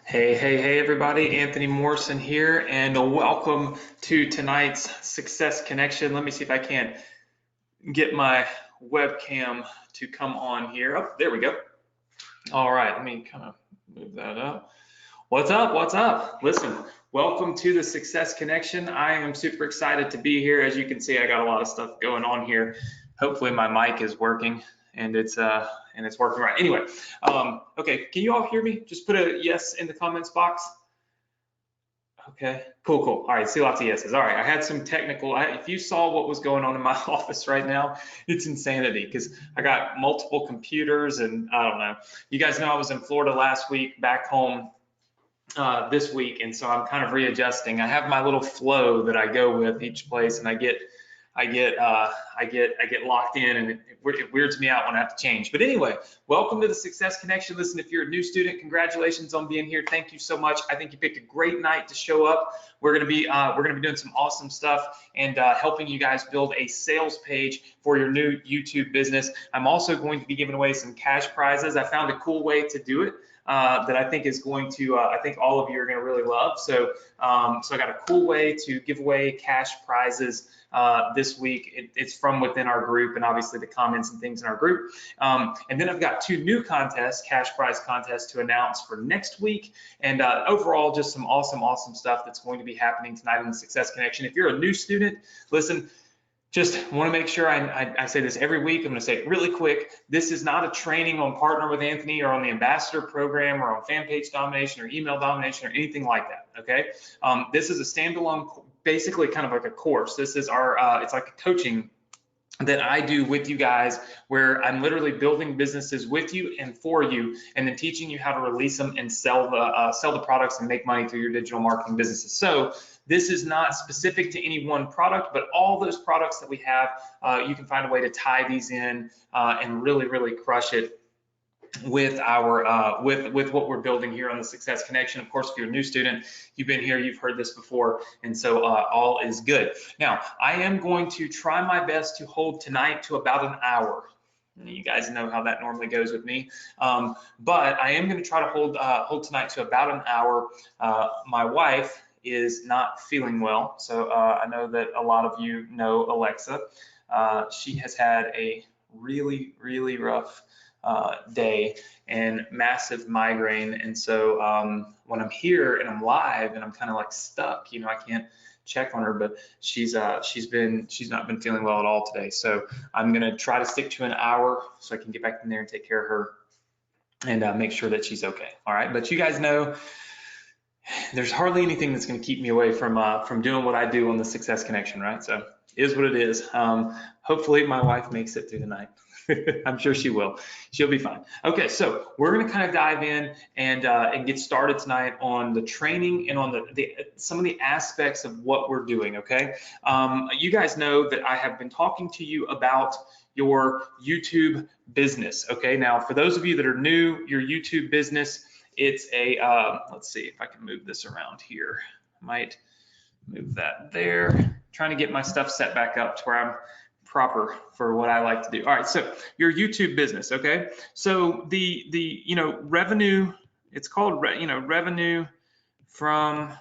Hey, everybody. Anthony Morrison here, and welcome to tonight's Success Connection. Let me see if I can get my webcam to come on here. Oh, there we go. All right, let me kind of move that up. What's up? What's up? Listen, welcome to the Success Connection. I am super excited to be here. As you can see, I got a lot of stuff going on here. Hopefully my mic is working and it's working right. Anyway, okay, can you all hear me? Just put a yes in the comments box. Okay, cool. All right, see lots of yeses. All right, I had some technical, if you saw what was going on in my office right now, it's insanity because I got multiple computers and I don't know. You guys know I was in Florida last week, back home this week, and so I'm kind of readjusting. I have my little flow that I go with each place, and I get locked in, and it weirds me out when I have to change. But anyway, welcome to the Success Connection. Listen, if you're a new student, congratulations on being here. Thank you so much. I think you picked a great night to show up. We're gonna be doing some awesome stuff and helping you guys build a sales page for your new YouTube business. I'm also going to be giving away some cash prizes. I found a cool way to do it. That I think is going to, I think all of you are going to really love. So I got a cool way to give away cash prizes this week. It's from within our group and obviously the comments and things in our group. And then I've got two new contests, cash prize contests to announce for next week. And overall, just some awesome stuff that's going to be happening tonight in the Success Connection. If you're a new student, listen, just want to make sure I say this every week. I'm going to say it really quick. This is not a training on Partner with Anthony or on the Ambassador Program or on fan page domination or email domination or anything like that. Okay. This is a standalone, basically kind of like a course. This is our, it's like a coaching that I do with you guys, where I'm literally building businesses with you and for you, and then teaching you how to release them and sell the products and make money through your digital marketing businesses. So this is not specific to any one product, but all those products that we have, you can find a way to tie these in and really crush it with our with what we're building here on the Success Connection. Of course, if you're a new student, you've been here, you've heard this before, and so all is good. Now, I am going to try my best to hold tonight to about an hour. You guys know how that normally goes with me, but I am going to try to hold tonight to about an hour. My wife is not feeling well, so I know that a lot of you know Alexa. She has had a really rough day and massive migraine, and so when I'm here and I'm live and I'm kind of like stuck, I can't check on her, but she's not been feeling well at all today. So I'm gonna try to stick to an hour so I can get back in there and take care of her and make sure that she's okay. All right, but you guys know there's hardly anything that's going to keep me away from doing what I do on the Success Connection, right? So it is what it is. Hopefully my wife makes it through the night. I'm sure she will. She'll be fine. Okay, so we're going to kind of dive in and get started tonight on the training and on some of the aspects of what we're doing. Okay, you guys know that I have been talking to you about your YouTube business. Okay, now for those of you that are new, your YouTube business, it's a let's see if I can move this around here. I might move that there. Trying to get my stuff set back up to where I'm proper for what I like to do. All right, so your YouTube business, okay? So the revenue, it's called revenue from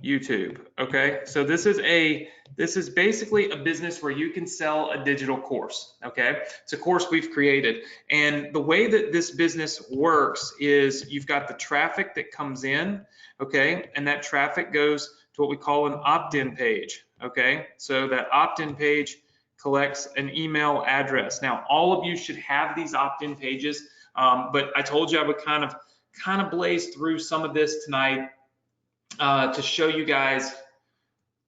YouTube, okay? So this is basically a business where you can sell a digital course, okay? It's a course we've created, and the way that this business works is you've got the traffic that comes in, okay? And that traffic goes to what we call an opt-in page, okay? So that opt-in page collects an email address. Now, all of you should have these opt-in pages, but I told you I would kind of blaze through some of this tonight to show you guys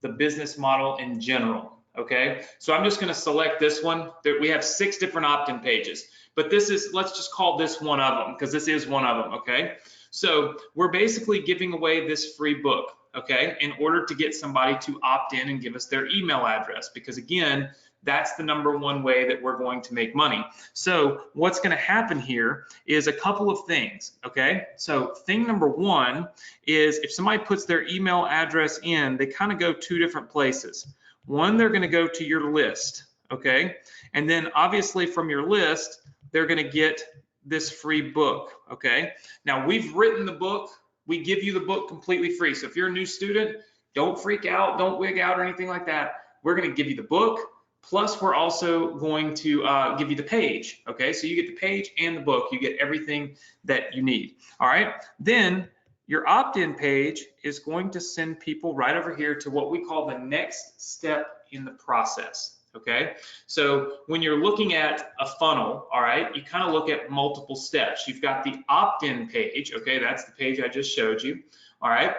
the business model in general, okay? So I'm just gonna select this one. We have 6 different opt-in pages, but let's just call this one of them, because this is one of them, okay? So we're basically giving away this free book, okay, in order to get somebody to opt in and give us their email address, because again, that's the #1 way that we're going to make money. So what's going to happen here is a couple of things, okay? So thing #1 is if somebody puts their email address in, they kind of go 2 different places. One, they're going to go to your list, okay? And then obviously from your list, they're going to get this free book, okay? Now, we've written the book. We give you the book completely free. So if you're a new student, don't freak out, don't wig out or anything like that. We're going to give you the book, plus we're also going to give you the page, okay? So you get the page and the book. You get everything that you need, all right? Then your opt-in page is going to send people right over here to what we call the next step in the process, okay? So when you're looking at a funnel, all right, you kind of look at multiple steps. You've got the opt-in page, okay? That's the page I just showed you, all right?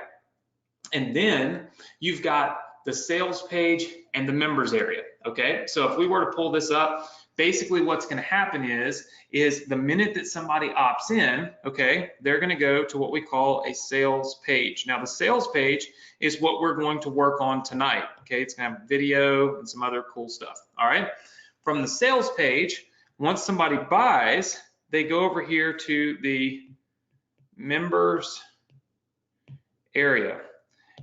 And then you've got the sales page and the members area, okay? So if we were to pull this up, basically what's going to happen is the minute that somebody opts in, okay, they're going to go to what we call a sales page. Now the sales page is what we're going to work on tonight, okay? It's going to have video and some other cool stuff, all right? From the sales page, once somebody buys, they go over here to the members area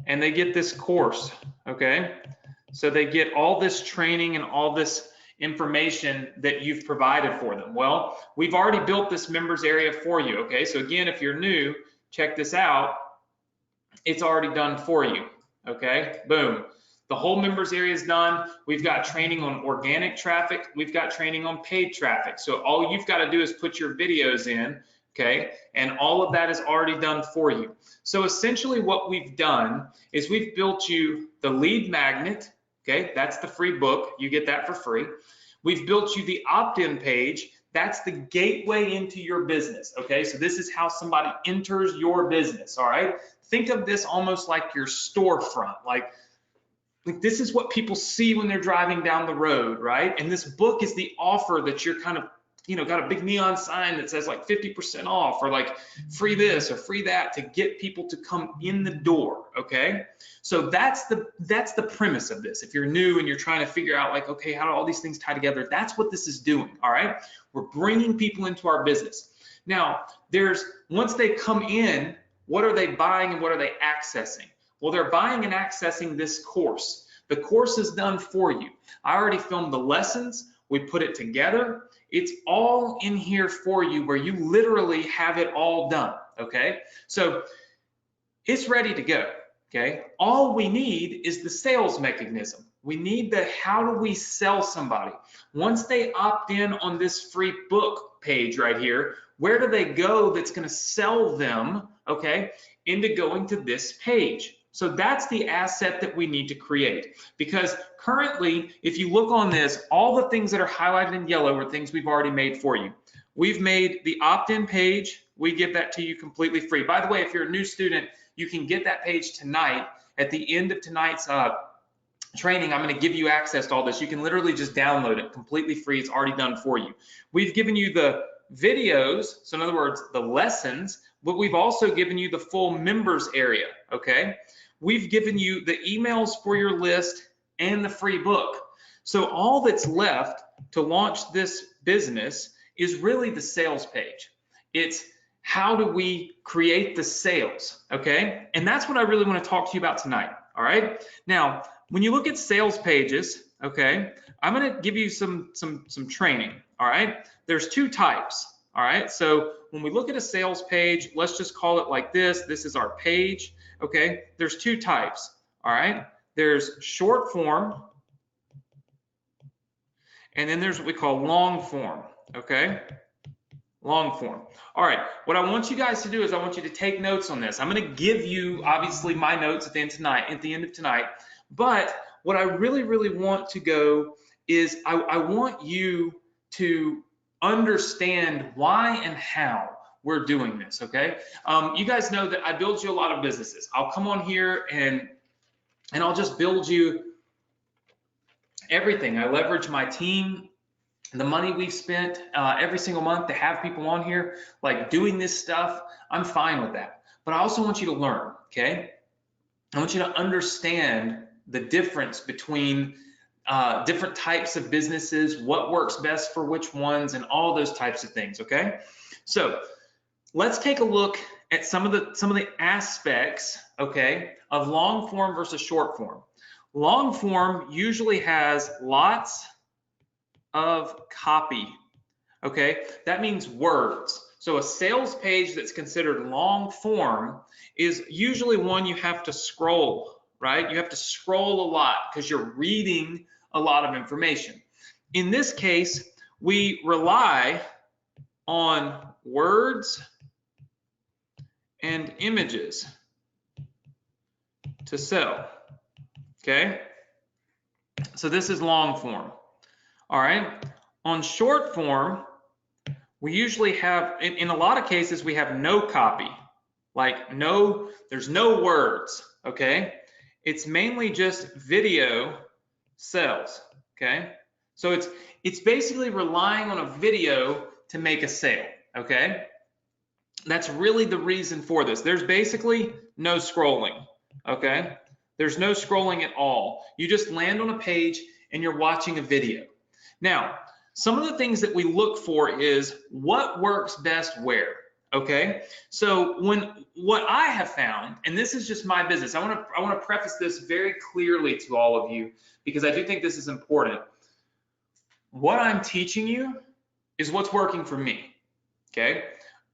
and they get this course, okay? So they get all this training and all this information that you've provided for them. Well, we've already built this members area for you, okay? So again, if you're new, check this out. It's already done for you, okay? Boom. The whole members area is done. We've got training on organic traffic. We've got training on paid traffic. So all you've got to do is put your videos in, okay? And all of that is already done for you. So essentially what we've done is we've built you the lead magnet, okay? That's the free book. You get that for free. We've built you the opt-in page. That's the gateway into your business, okay? So this is how somebody enters your business, all right? Think of this almost like your storefront, like this is what people see when they're driving down the road, right? And this book is the offer that you're kind of, you know, got a big neon sign that says like 50% off or like free this or free that to get people to come in the door, okay? So that's the premise of this. If you're new and you're trying to figure out like, okay, how do all these things tie together? That's what this is doing, all right? We're bringing people into our business. Now, once they come in, what are they buying and what are they accessing? Well, they're buying and accessing this course. The course is done for you. I already filmed the lessons. We put it together. It's all in here for you where you literally have it all done, okay? So it's ready to go, okay? All we need is the sales mechanism. We need the how do we sell somebody? Once they opt in on this free book page right here, where do they go that's gonna sell them, okay, into going to this page? So that's the asset that we need to create, because currently, if you look on this, all the things that are highlighted in yellow are things we've already made for you. We've made the opt-in page. We give that to you completely free. By the way, if you're a new student, you can get that page tonight. At the end of tonight's training, I'm going to give you access to all this. You can literally just download it completely free. It's already done for you. We've given you the videos, so in other words, the lessons, but we've also given you the full members area, okay? We've given you the emails for your list and the free book. So all that's left to launch this business is really the sales page. It's how do we create the sales, okay? And that's what I really want to talk to you about tonight, all right? Now, when you look at sales pages, okay, I'm going to give you some training, all right? There's two types, all right? So when we look at a sales page, let's just call it like this. This is our page. Okay, there's two types, all right? There's short form, and then there's what we call long form, okay? Long form. All right, what I want you guys to do is I want you to take notes on this. I'm gonna give you, obviously, my notes at the end of tonight, but what I really, really want to go is I want you to understand why and how we're doing this, okay? You guys know that I build you a lot of businesses. I'll come on here and I'll just build you everything. I leverage my team, the money we've spent every single month to have people on here, like doing this stuff. I'm fine with that. But I also want you to learn, okay? I want you to understand the difference between different types of businesses, what works best for which ones, and all those types of things, okay? So let's take a look at some of the aspects, okay, of long form versus short form. Long form usually has lots of copy, okay? That means words. So a sales page that's considered long form is usually one you have to scroll, right? You have to scroll a lot because you're reading a lot of information. In this case, we rely on words and images to sell, okay? So this is long form, all right? On short form, we usually have, in a lot of cases, we have no copy, like there's no words, okay? It's mainly just video sells, okay? So it's basically relying on a video to make a sale, okay? That's really the reason for this. There's basically no scrolling, okay? There's no scrolling at all. You just land on a page and you're watching a video. Now, some of the things that we look for is what works best where, okay? So what I have found, and this is just my business, I want to preface this very clearly to all of you because I do think this is important. What I'm teaching you is what's working for me, okay?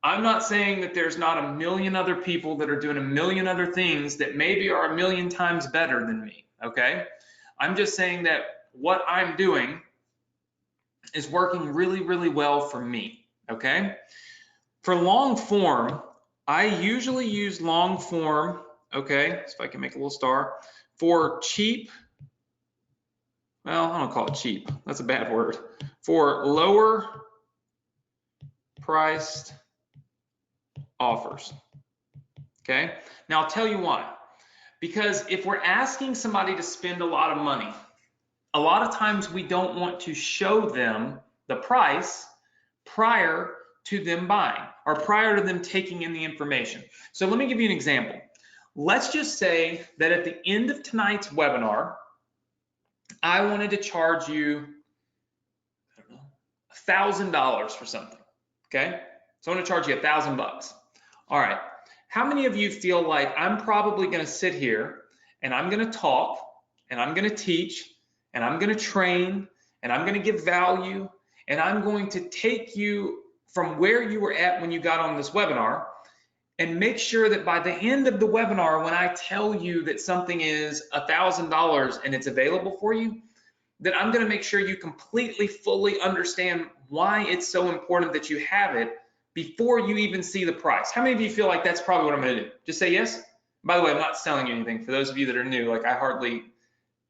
I'm not saying that there's not a million other people that are doing a million other things that maybe are a million times better than me, okay? I'm just saying that what I'm doing is working really, really well for me, okay? For long form, I usually use long form, okay? So if I can make a little star, for cheap, well, I don't call it cheap, that's a bad word, for lower priced offers, okay? Now I'll tell you why. Because if we're asking somebody to spend a lot of money, a lot of times we don't want to show them the price prior to them buying or prior to them taking in the information. So let me give you an example. Let's just say that at the end of tonight's webinar, I wanted to charge you, I don't know, $1,000 for something, okay? So I want to charge you $1,000. All right, how many of you feel like I'm probably going to sit here and I'm going to talk and I'm going to teach and I'm going to train and I'm going to give value and I'm going to take you from where you were at when you got on this webinar and make sure that by the end of the webinar, when I tell you that something is $1,000 and it's available for you, that I'm going to make sure you completely, fully understand why it's so important that you have it before you even see the price. How many of you feel like that's probably what I'm going to do? Just say yes. By the way, I'm not selling you anything. For those of you that are new, like I hardly,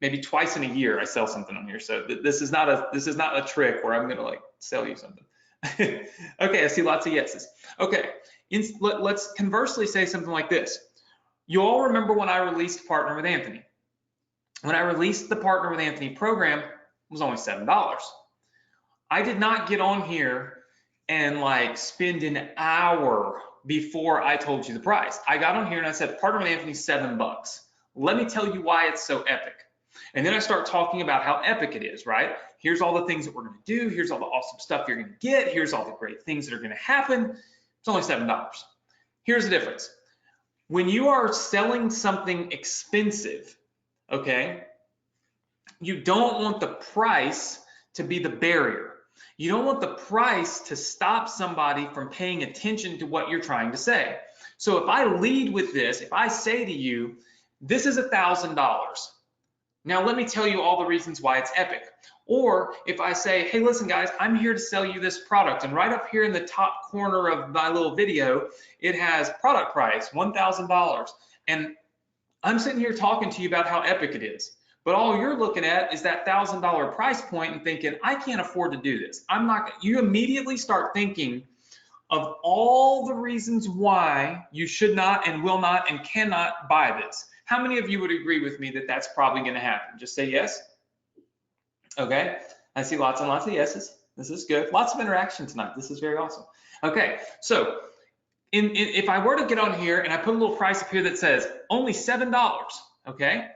maybe twice in a year I sell something on here. So this is not a trick where I'm going to like sell you something. Okay, I see lots of yeses. Okay, let's conversely say something like this. You all remember when I released Partner with Anthony. When I released the Partner with Anthony program, it was only $7. I did not get on here and like spend an hour before I told you the price. I got on here and I said, Partner with Anthony, $7. Let me tell you why it's so epic. And then I start talking about how epic it is, right? Here's all the things that we're going to do. Here's all the awesome stuff you're going to get. Here's all the great things that are going to happen. It's only $7. Here's the difference. When you are selling something expensive, okay, you don't want the price to be the barrier. You don't want the price to stop somebody from paying attention to what you're trying to say. So if I lead with this, if I say to you, this is $1,000. Now let me tell you all the reasons why it's epic. Or if I say, hey, listen guys, I'm here to sell you this product. And right up here in the top corner of my little video, it has product price, $1,000. And I'm sitting here talking to you about how epic it is. But all you're looking at is that $1,000 price point and thinking, I can't afford to do this. You immediately start thinking of all the reasons why you should not and will not and cannot buy this. How many of you would agree with me that that's probably going to happen? Just say yes. Okay, I see lots and lots of yeses. This is good. Lots of interaction tonight. This is very awesome. Okay, so if I were to get on here and I put a little price up here that says only $7, okay,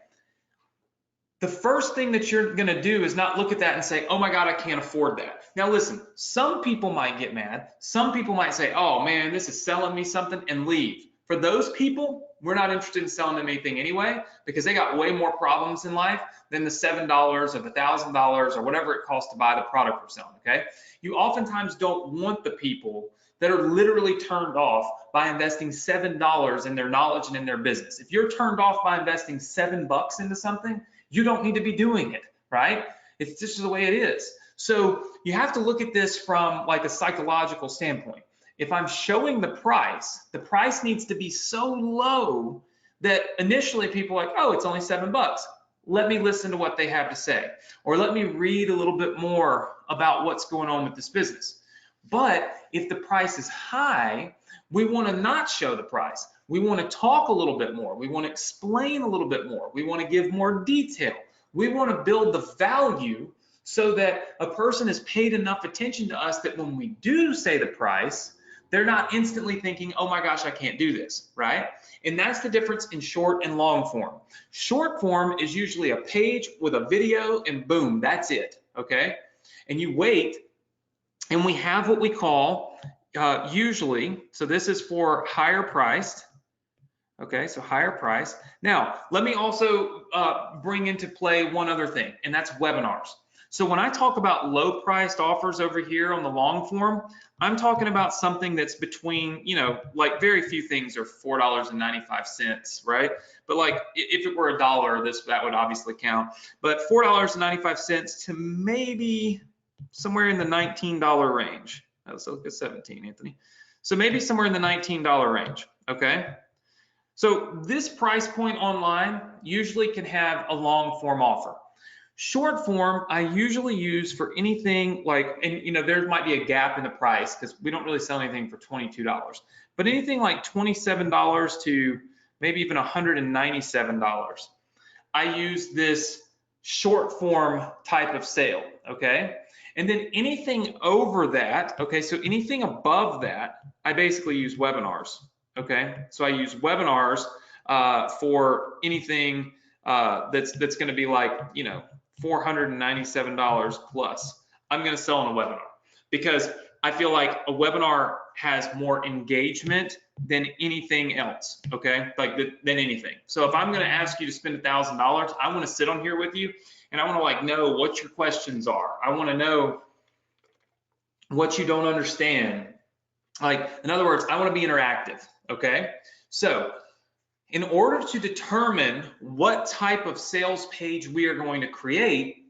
the first thing that you're going to do is not look at that and say, oh my God, I can't afford that. Now listen, some people might get mad. Some people might say, oh man, this is selling me something, and leave. For those people, we're not interested in selling them anything anyway, because they got way more problems in life than the $7 or the $1,000 or whatever it costs to buy the product we're selling, okay? You oftentimes don't want the people that are literally turned off by investing $7 in their knowledge and in their business. If you're turned off by investing $7 into something, you don't need to be doing it, right? It's just the way it is. So you have to look at this from like a psychological standpoint. If I'm showing the price needs to be so low that initially people are like, oh, it's only $7. Let me listen to what they have to say, or let me read a little bit more about what's going on with this business. But if the price is high, we want to not show the price. We want to talk a little bit more. We want to explain a little bit more. We want to give more detail. We want to build the value so that a person has paid enough attention to us that when we do say the price, they're not instantly thinking, oh my gosh, I can't do this, right? And that's the difference in short and long form. Short form is usually a page with a video and boom, that's it, okay? And you wait, and we have what we call usually, so this is for higher priced, okay, so higher price. Now, let me also bring into play one other thing, and that's webinars. So when I talk about low priced offers over here on the long form, I'm talking about something that's between, you know, like very few things are $4.95, right? But like if it were $1, that would obviously count. But $4.95 to maybe somewhere in the $19 range. Let's look at 17, Anthony. So maybe somewhere in the $19 range, okay? So this price point online usually can have a long form offer. Short form, I usually use for anything like, and you know, there might be a gap in the price because we don't really sell anything for $22, but anything like $27 to maybe even $197. I use this short form type of sale, okay? And then anything over that, okay, so anything above that, I basically use webinars, okay? So I use webinars for anything that's gonna be like, you know, $497 plus. I'm going to sell on a webinar because I feel like a webinar has more engagement than anything else, okay? Like than anything. So if I'm going to ask you to spend $1,000, I want to sit on here with you and I want to like know what your questions are. I want to know what you don't understand. Like, in other words, I want to be interactive, okay? So in order to determine what type of sales page we are going to create,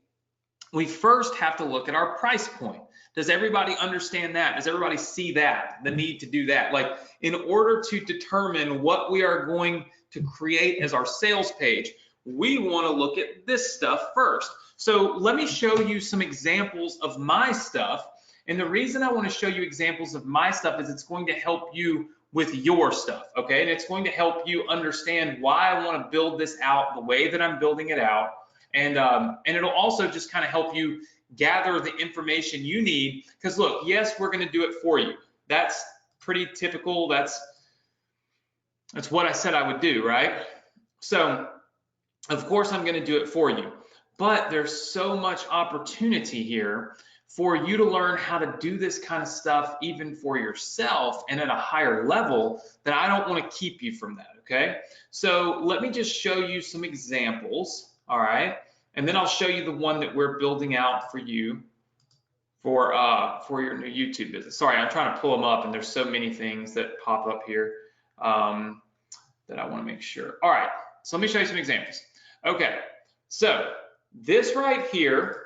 we first have to look at our price point. Does everybody understand that? Does everybody see that, the need to do that? Like, in order to determine what we are going to create as our sales page, we want to look at this stuff first. So let me show you some examples of my stuff. And the reason I want to show you examples of my stuff is it's going to help you with your stuff, okay? And it's going to help you understand why I want to build this out the way that I'm building it out. And it'll also just kind of help you gather the information you need. Because look, yes, we're going to do it for you. That's pretty typical. That's what I said I would do, right? So of course I'm going to do it for you. But there's so much opportunity here for you to learn how to do this kind of stuff even for yourself and at a higher level, that I don't want to keep you from that, okay? So let me just show you some examples, all right? And then I'll show you the one that we're building out for you for your new YouTube business. Sorry, I'm trying to pull them up and there's so many things that pop up here that I want to make sure. All right, so let me show you some examples. Okay, so this right here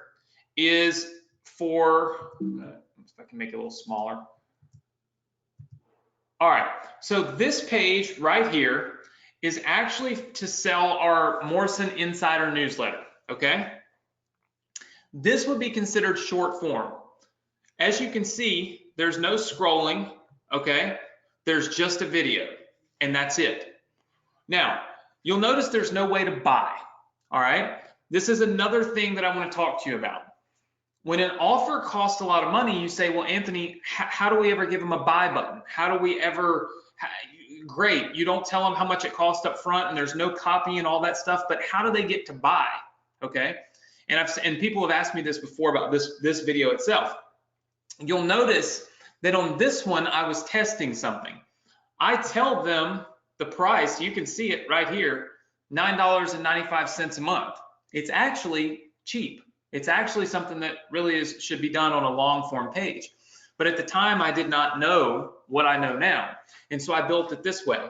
is for, if I can make it a little smaller. All right, so this page right here is actually to sell our Morrison Insider newsletter, okay? This would be considered short form. As you can see, there's no scrolling, okay? There's just a video, and that's it. Now, you'll notice there's no way to buy, all right? This is another thing that I want to talk to you about. When an offer costs a lot of money, you say, well, Anthony, how do we ever give them a buy button? How do we ever, great, you don't tell them how much it costs up front and there's no copy and all that stuff, but how do they get to buy, okay? And people have asked me this before about this video itself. You'll notice that on this one, I was testing something. I tell them the price, you can see it right here, $9.95 a month. It's actually cheap. It's actually something that really should be done on a long form page. But at the time, I did not know what I know now. And so I built it this way.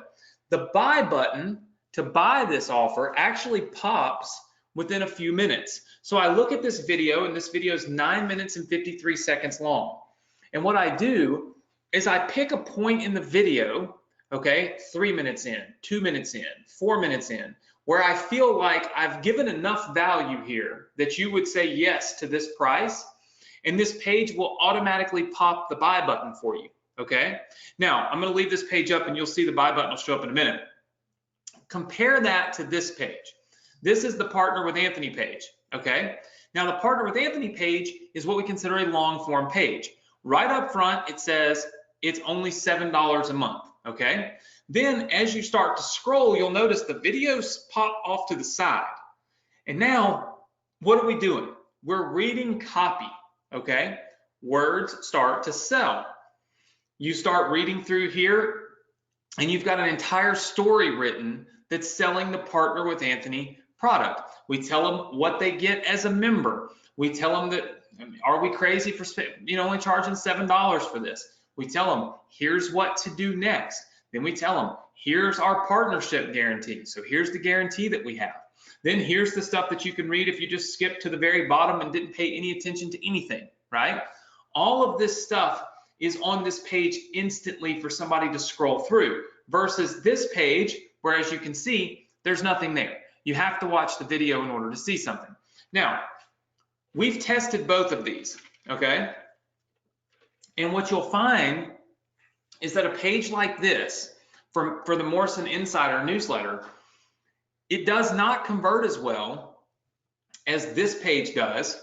The buy button to buy this offer actually pops within a few minutes. So I look at this video, and this video is 9 minutes and 53 seconds long. And what I do is I pick a point in the video, okay, 3 minutes in, 2 minutes in, 4 minutes in, where I feel like I've given enough value here that you would say yes to this price, and this page will automatically pop the buy button for you, okay? Now, I'm gonna leave this page up and you'll see the buy button will show up in a minute. Compare that to this page. This is the Partner with Anthony page, okay? Now, the Partner with Anthony page is what we consider a long form page. Right up front, it says it's only $7 a month, okay? Then as you start to scroll, you'll notice the videos pop off to the side. And now, what are we doing? We're reading copy, okay? Words start to sell. You start reading through here, and you've got an entire story written that's selling the Partner with Anthony product. We tell them what they get as a member. We tell them that, are we crazy for only charging $7 for this? We tell them, here's what to do next. Then we tell them, here's our partnership guarantee. So here's the guarantee that we have. Then here's the stuff that you can read if you just skip to the very bottom and didn't pay any attention to anything, right? All of this stuff is on this page instantly for somebody to scroll through, versus this page, where as you can see, there's nothing there. You have to watch the video in order to see something. Now, we've tested both of these, okay? And what you'll find is that a page like this, for the Morrison Insider newsletter, it does not convert as well as this page does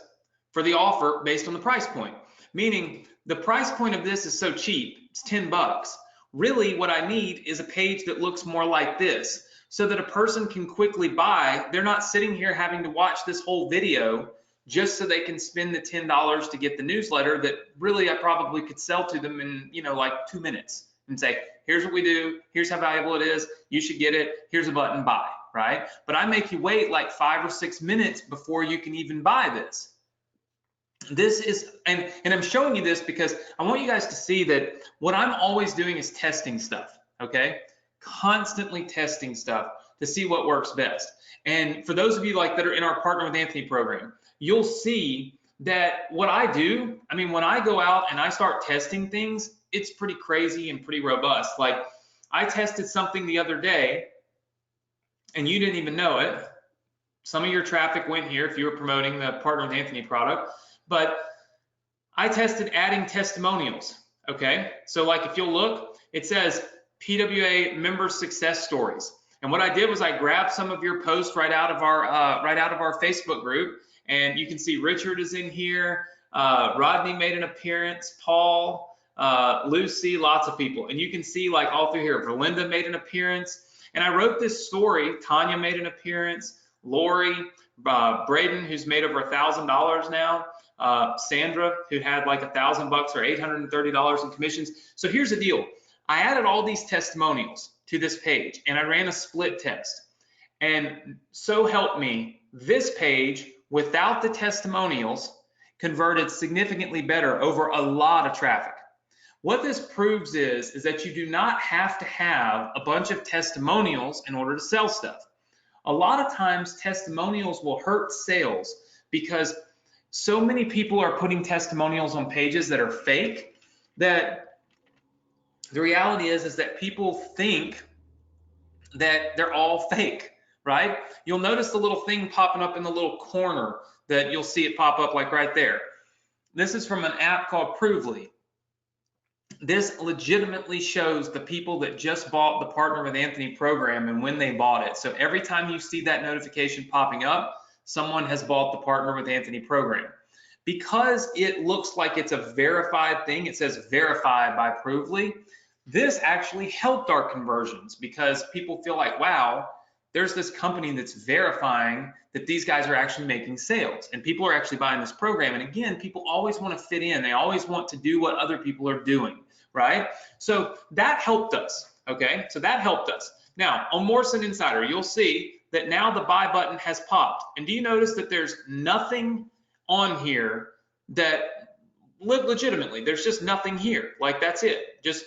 for the offer based on the price point. Meaning, the price point of this is so cheap, it's 10 bucks. Really, what I need is a page that looks more like this, so that a person can quickly buy. They're not sitting here having to watch this whole video just so they can spend the $10 to get the newsletter that really I probably could sell to them in, like 2 minutes and say, here's what we do, here's how valuable it is, you should get it, here's a button, buy, right? But I make you wait like 5 or 6 minutes before you can even buy this. This is, and I'm showing you this because I want you guys to see that what I'm always doing is testing stuff, okay? Constantly testing stuff to see what works best. And for those of you that are in our Partner with Anthony program, you'll see that what I do, when I go out and I start testing things, it's pretty crazy and pretty robust. Like, I tested something the other day and you didn't even know it. Some of your traffic went here if you were promoting the Partner with Anthony product, but I tested adding testimonials, okay? So if you'll look, it says PWA member success stories. And what I did was I grabbed some of your posts right out of our Facebook group, and you can see Richard is in here, Rodney made an appearance, Paul, Lucy, lots of people. And you can see all through here, Verlinda made an appearance. And I wrote this story, Tanya made an appearance, Lori, Braden, who's made over $1,000 now, Sandra, who had like $1,000 or $830 in commissions. So here's the deal. I added all these testimonials to this page and I ran a split test. And so help me, this page without the testimonials converted significantly better over a lot of traffic. What this proves is that you do not have to have a bunch of testimonials in order to sell stuff. A lot of times testimonials will hurt sales because so many people are putting testimonials on pages that are fake, that the reality is that people think that they're all fake, right? You'll notice the little thing popping up in the little corner that you'll see it pop up like right there. This is from an app called Provely. This legitimately shows the people that just bought the Partner with Anthony program and when they bought it. So every time you see that notification popping up, someone has bought the Partner with Anthony program. Because it looks like it's a verified thing, it says verified by Provely, this actually helped our conversions because people feel like, wow, there's this company that's verifying that these guys are actually making sales and people are actually buying this program. And again, people always want to fit in. They always want to do what other people are doing, right? So that helped us, okay? So that helped us. Now, on Morrison Insider, you'll see that now the buy button has popped. And do you notice that there's nothing on here that legitimately, there's just nothing here. Like, that's it. Just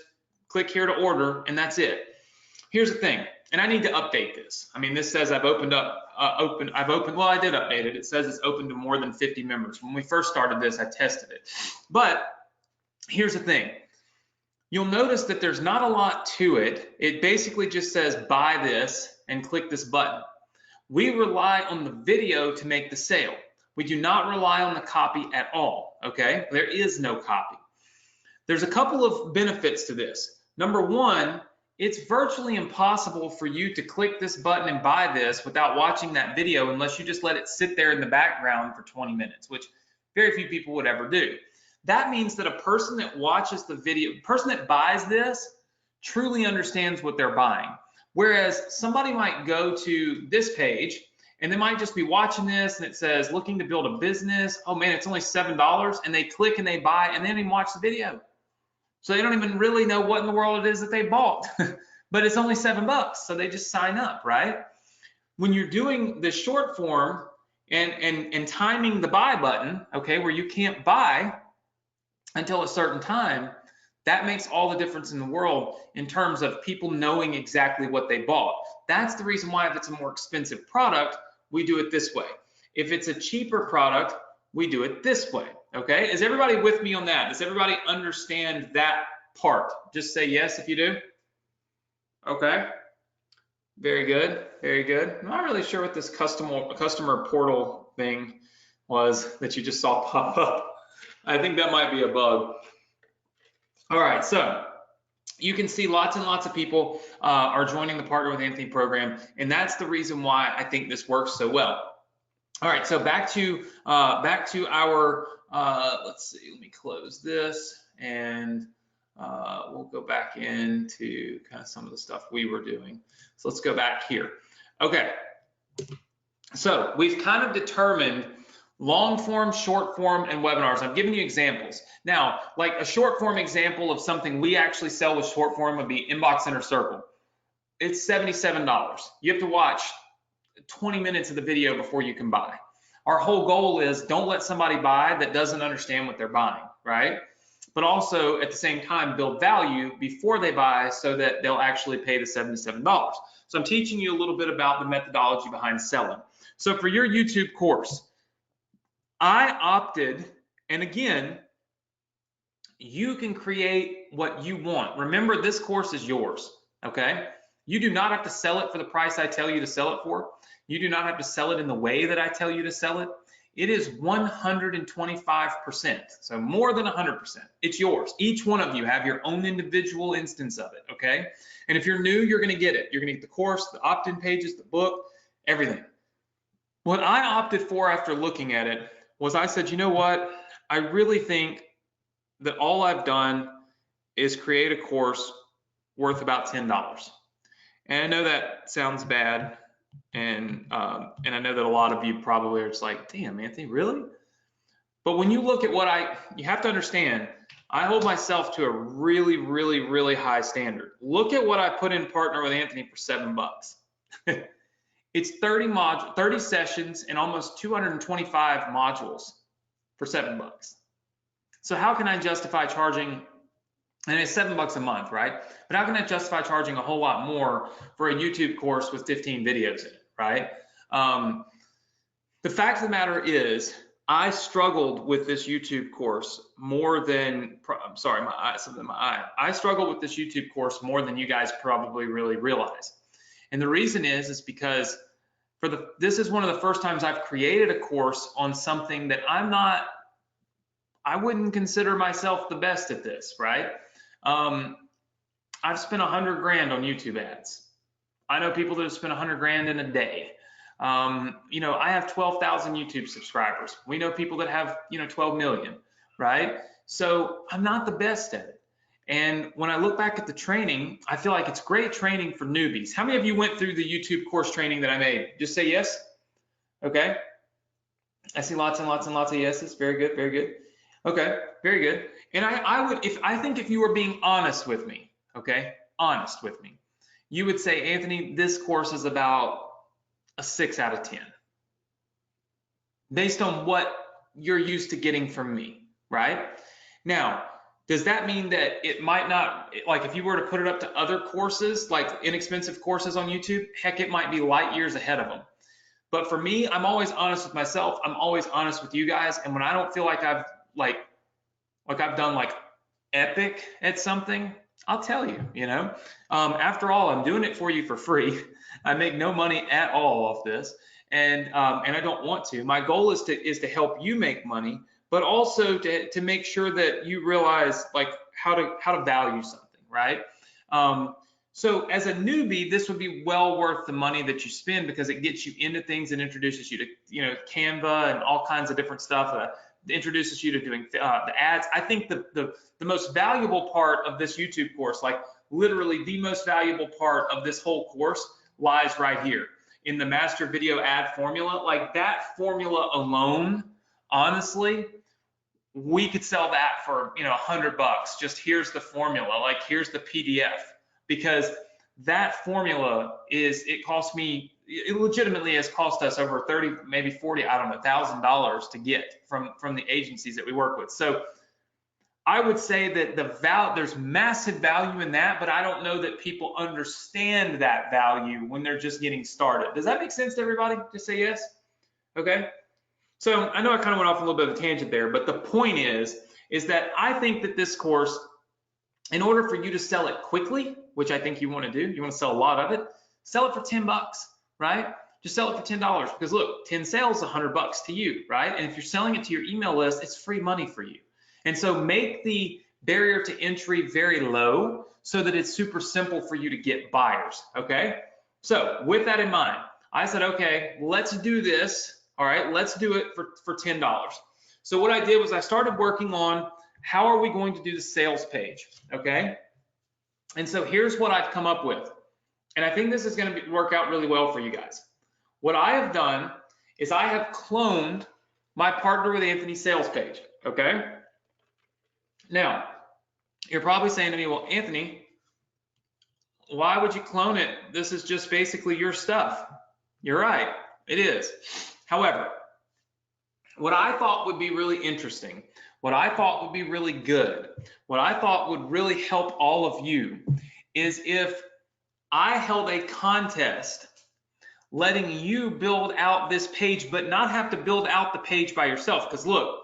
click here to order, and that's it. Here's the thing, and I need to update this. I mean, this says I've opened up, well, I did update it. It says it's open to more than 50 members. When we first started this, I tested it. But here's the thing. You'll notice that there's not a lot to it. It basically just says buy this and click this button. We rely on the video to make the sale. We do not rely on the copy at all, okay? There is no copy. There's a couple of benefits to this. Number one, it's virtually impossible for you to click this button and buy this without watching that video unless you just let it sit there in the background for 20 minutes, which very few people would ever do. That means that a person that watches the video, the person that buys this truly understands what they're buying. Whereas somebody might go to this page and they might just be watching this and it says looking to build a business. Oh man, it's only $7, and they click and they buy and they don't even watch the video. So they don't even really know what in the world it is that they bought, but it's only $7, so they just sign up, right? When you're doing the short form and timing the buy button, okay, where you can't buy until a certain time, that makes all the difference in the world in terms of people knowing exactly what they bought. That's the reason why if it's a more expensive product, we do it this way. If it's a cheaper product, we do it this way, okay? Is everybody with me on that? Does everybody understand that part? Just say yes if you do. Okay, very good, very good. I'm not really sure what this customer portal thing was that you just saw pop up. I think that might be a bug. All right, so you can see lots and lots of people are joining the Partner with Anthony program, and that's the reason why I think this works so well. All right, so back to our, let's see, let me close this, and we'll go back into kind of some of the stuff we were doing. So let's go back here. Okay, so we've kind of determined long form, short form, and webinars. I'm giving you examples. Now, like a short form example of something we actually sell with short form would be Inbox Inner Circle. It's $77. You have to watch 20 minutes of the video before you can buy. Our whole goal is don't let somebody buy that doesn't understand what they're buying, right? But also at the same time, build value before they buy so that they'll actually pay the $77. So I'm teaching you a little bit about the methodology behind selling. So for your YouTube course, I opted, and again, you can create what you want. Remember, this course is yours, okay? You do not have to sell it for the price I tell you to sell it for. You do not have to sell it in the way that I tell you to sell it. It is 125%, so more than 100%. It's yours. Each one of you have your own individual instance of it, okay? And if you're new, you're gonna get it. You're gonna get the course, the opt-in pages, the book, everything. What I opted for after looking at it was I said, you know what? I really think that all I've done is create a course worth about $10. And I know that sounds bad, and I know that a lot of you probably are just like, damn, Anthony, really? But when you look at what you have to understand, I hold myself to a really, really, really high standard. Look at what I put in Partner with Anthony for $7. It's 30 sessions and almost 225 modules for $7. So how can I justify charging, and it's $7 a month, right? But how can I justify charging a whole lot more for a YouTube course with 15 videos in it, right? The fact of the matter is, I struggled with this YouTube course more than, I'm sorry, my eye, something in my eye. I struggled with this YouTube course more than you guys probably really realize. And the reason is because this is one of the first times I've created a course on something that I wouldn't consider myself the best at this, right? I've spent 100 grand on YouTube ads. I know people that have spent 100 grand in a day. You know, I have 12,000 YouTube subscribers. We know people that have, 12 million, right? So I'm not the best at it. And when I look back at the training, I feel like it's great training for newbies. How many of you went through the YouTube course training that I made? Just say yes. Okay. I see lots and lots and lots of yeses. Very good, very good. Okay, very good. And I think if you were being honest with me, okay, honest with me, you would say, Anthony, this course is about a 6 out of 10, based on what you're used to getting from me, right? Now, does that mean that it might not, like if you were to put it up to other courses, like inexpensive courses on YouTube, heck, it might be light years ahead of them. But for me, I'm always honest with myself. I'm always honest with you guys. And when I don't feel like I've done like epic at something, I'll tell you, you know. After all, I'm doing it for you for free. I make no money at all off this, and I don't want to. My goal is to help you make money, but also to make sure that you realize like how to value something, right? So as a newbie, this would be well worth the money that you spend, because it gets you into things and introduces you to, you know, Canva and all kinds of different stuff. Introduces you to doing the ads. I think the most valuable part of this YouTube course, like literally the most valuable part of this whole course, lies right here in the master video ad formula. Like that formula alone, honestly, we could sell that for, you know, $100. Just here's the formula, like here's the PDF, because that formula it cost me, it legitimately has cost us over 30, maybe 40, I don't know, $1,000 to get from the agencies that we work with. So I would say that there's massive value in that, but I don't know that people understand that value when they're just getting started. Does that make sense to everybody? Just say yes. Okay. So I know I kind of went off a little bit of a tangent there, but the point is that I think that this course, in order for you to sell it quickly, which I think you want to do, you want to sell a lot of it, sell it for $10, right? Just sell it for $10, because look, 10 sales, $100 to you, right? And if you're selling it to your email list, it's free money for you. And so make the barrier to entry very low so that it's super simple for you to get buyers, okay? So with that in mind, I said, okay, let's do this. All right, let's do it for $10. So what I did was I started working on how are we going to do the sales page, okay? And so here's what I've come up with. And I think this is going to work out really well for you guys. What I have done is I have cloned my Partner with Anthony sales page, okay? Now, you're probably saying to me, well, Anthony, why would you clone it? This is just basically your stuff. You're right, it is. However, what I thought would be really interesting, what I thought would be really good, what I thought would really help all of you is if I held a contest letting you build out this page, but not have to build out the page by yourself. Because look,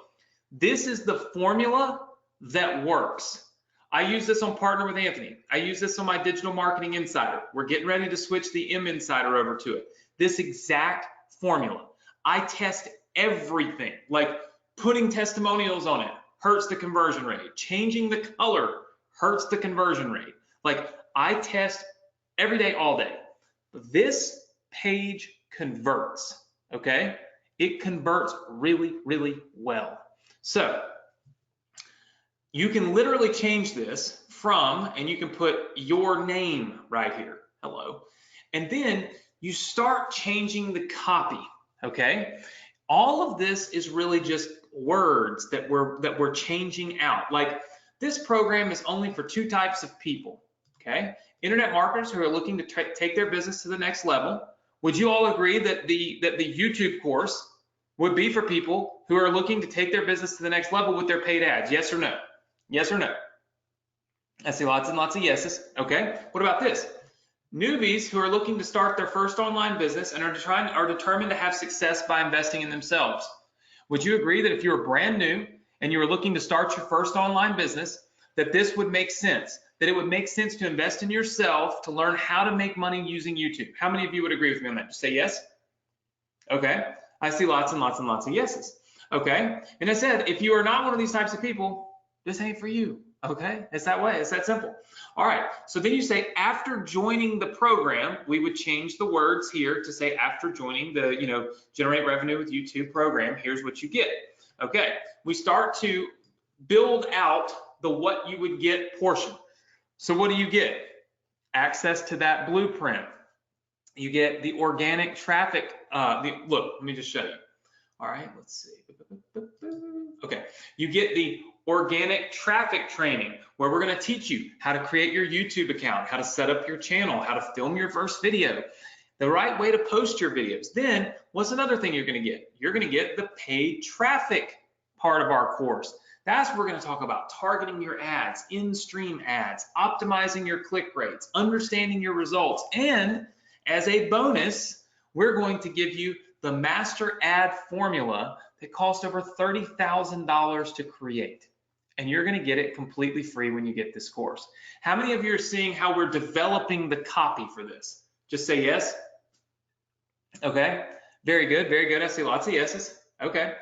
this is the formula that works. I use this on Partner with Anthony. I use this on my Digital Marketing Insider. We're getting ready to switch the M Insider over to it. This exact formula. I test everything, like putting testimonials on it hurts the conversion rate. Changing the color hurts the conversion rate. Like I test every day, all day. This page converts, okay? It converts really, really well. So you can literally change this from, and you can put your name right here, hello. And then you start changing the copy, okay? All of this is really just words that we're changing out. Like this program is only for 2 types of people, okay? Internet marketers who are looking to take their business to the next level. Would you all agree that the YouTube course would be for people who are looking to take their business to the next level with their paid ads? Yes or no? Yes or no? I see lots and lots of yeses. Okay. What about this? Newbies who are looking to start their first online business and are determined to have success by investing in themselves. Would you agree that if you're brand new and you are looking to start your first online business, that this would make sense? That it would make sense to invest in yourself to learn how to make money using YouTube? How many of you would agree with me on that? Just say yes. Okay. I see lots and lots and lots of yeses. Okay. And I said, if you are not one of these types of people, this ain't for you. Okay. It's that way. It's that simple. All right. So then you say, after joining the program, we would change the words here to say, after joining the, generate revenue with YouTube program, here's what you get. Okay. We start to build out the what you would get portion. So what do you get? Access to that blueprint. You get the organic traffic. Look, let me just show you. All right, let's see. Okay, you get the organic traffic training, where we're going to teach you how to create your YouTube account, how to set up your channel, how to film your first video, the right way to post your videos. Then what's another thing you're going to get? You're going to get the paid traffic part of our course. That's where we're going to talk about targeting your ads, in-stream ads, optimizing your click rates, understanding your results. And as a bonus, we're going to give you the master ad formula that costs over $30,000 to create. And you're going to get it completely free when you get this course. How many of you are seeing how we're developing the copy for this? Just say yes. Okay, very good, very good. I see lots of yeses. Okay,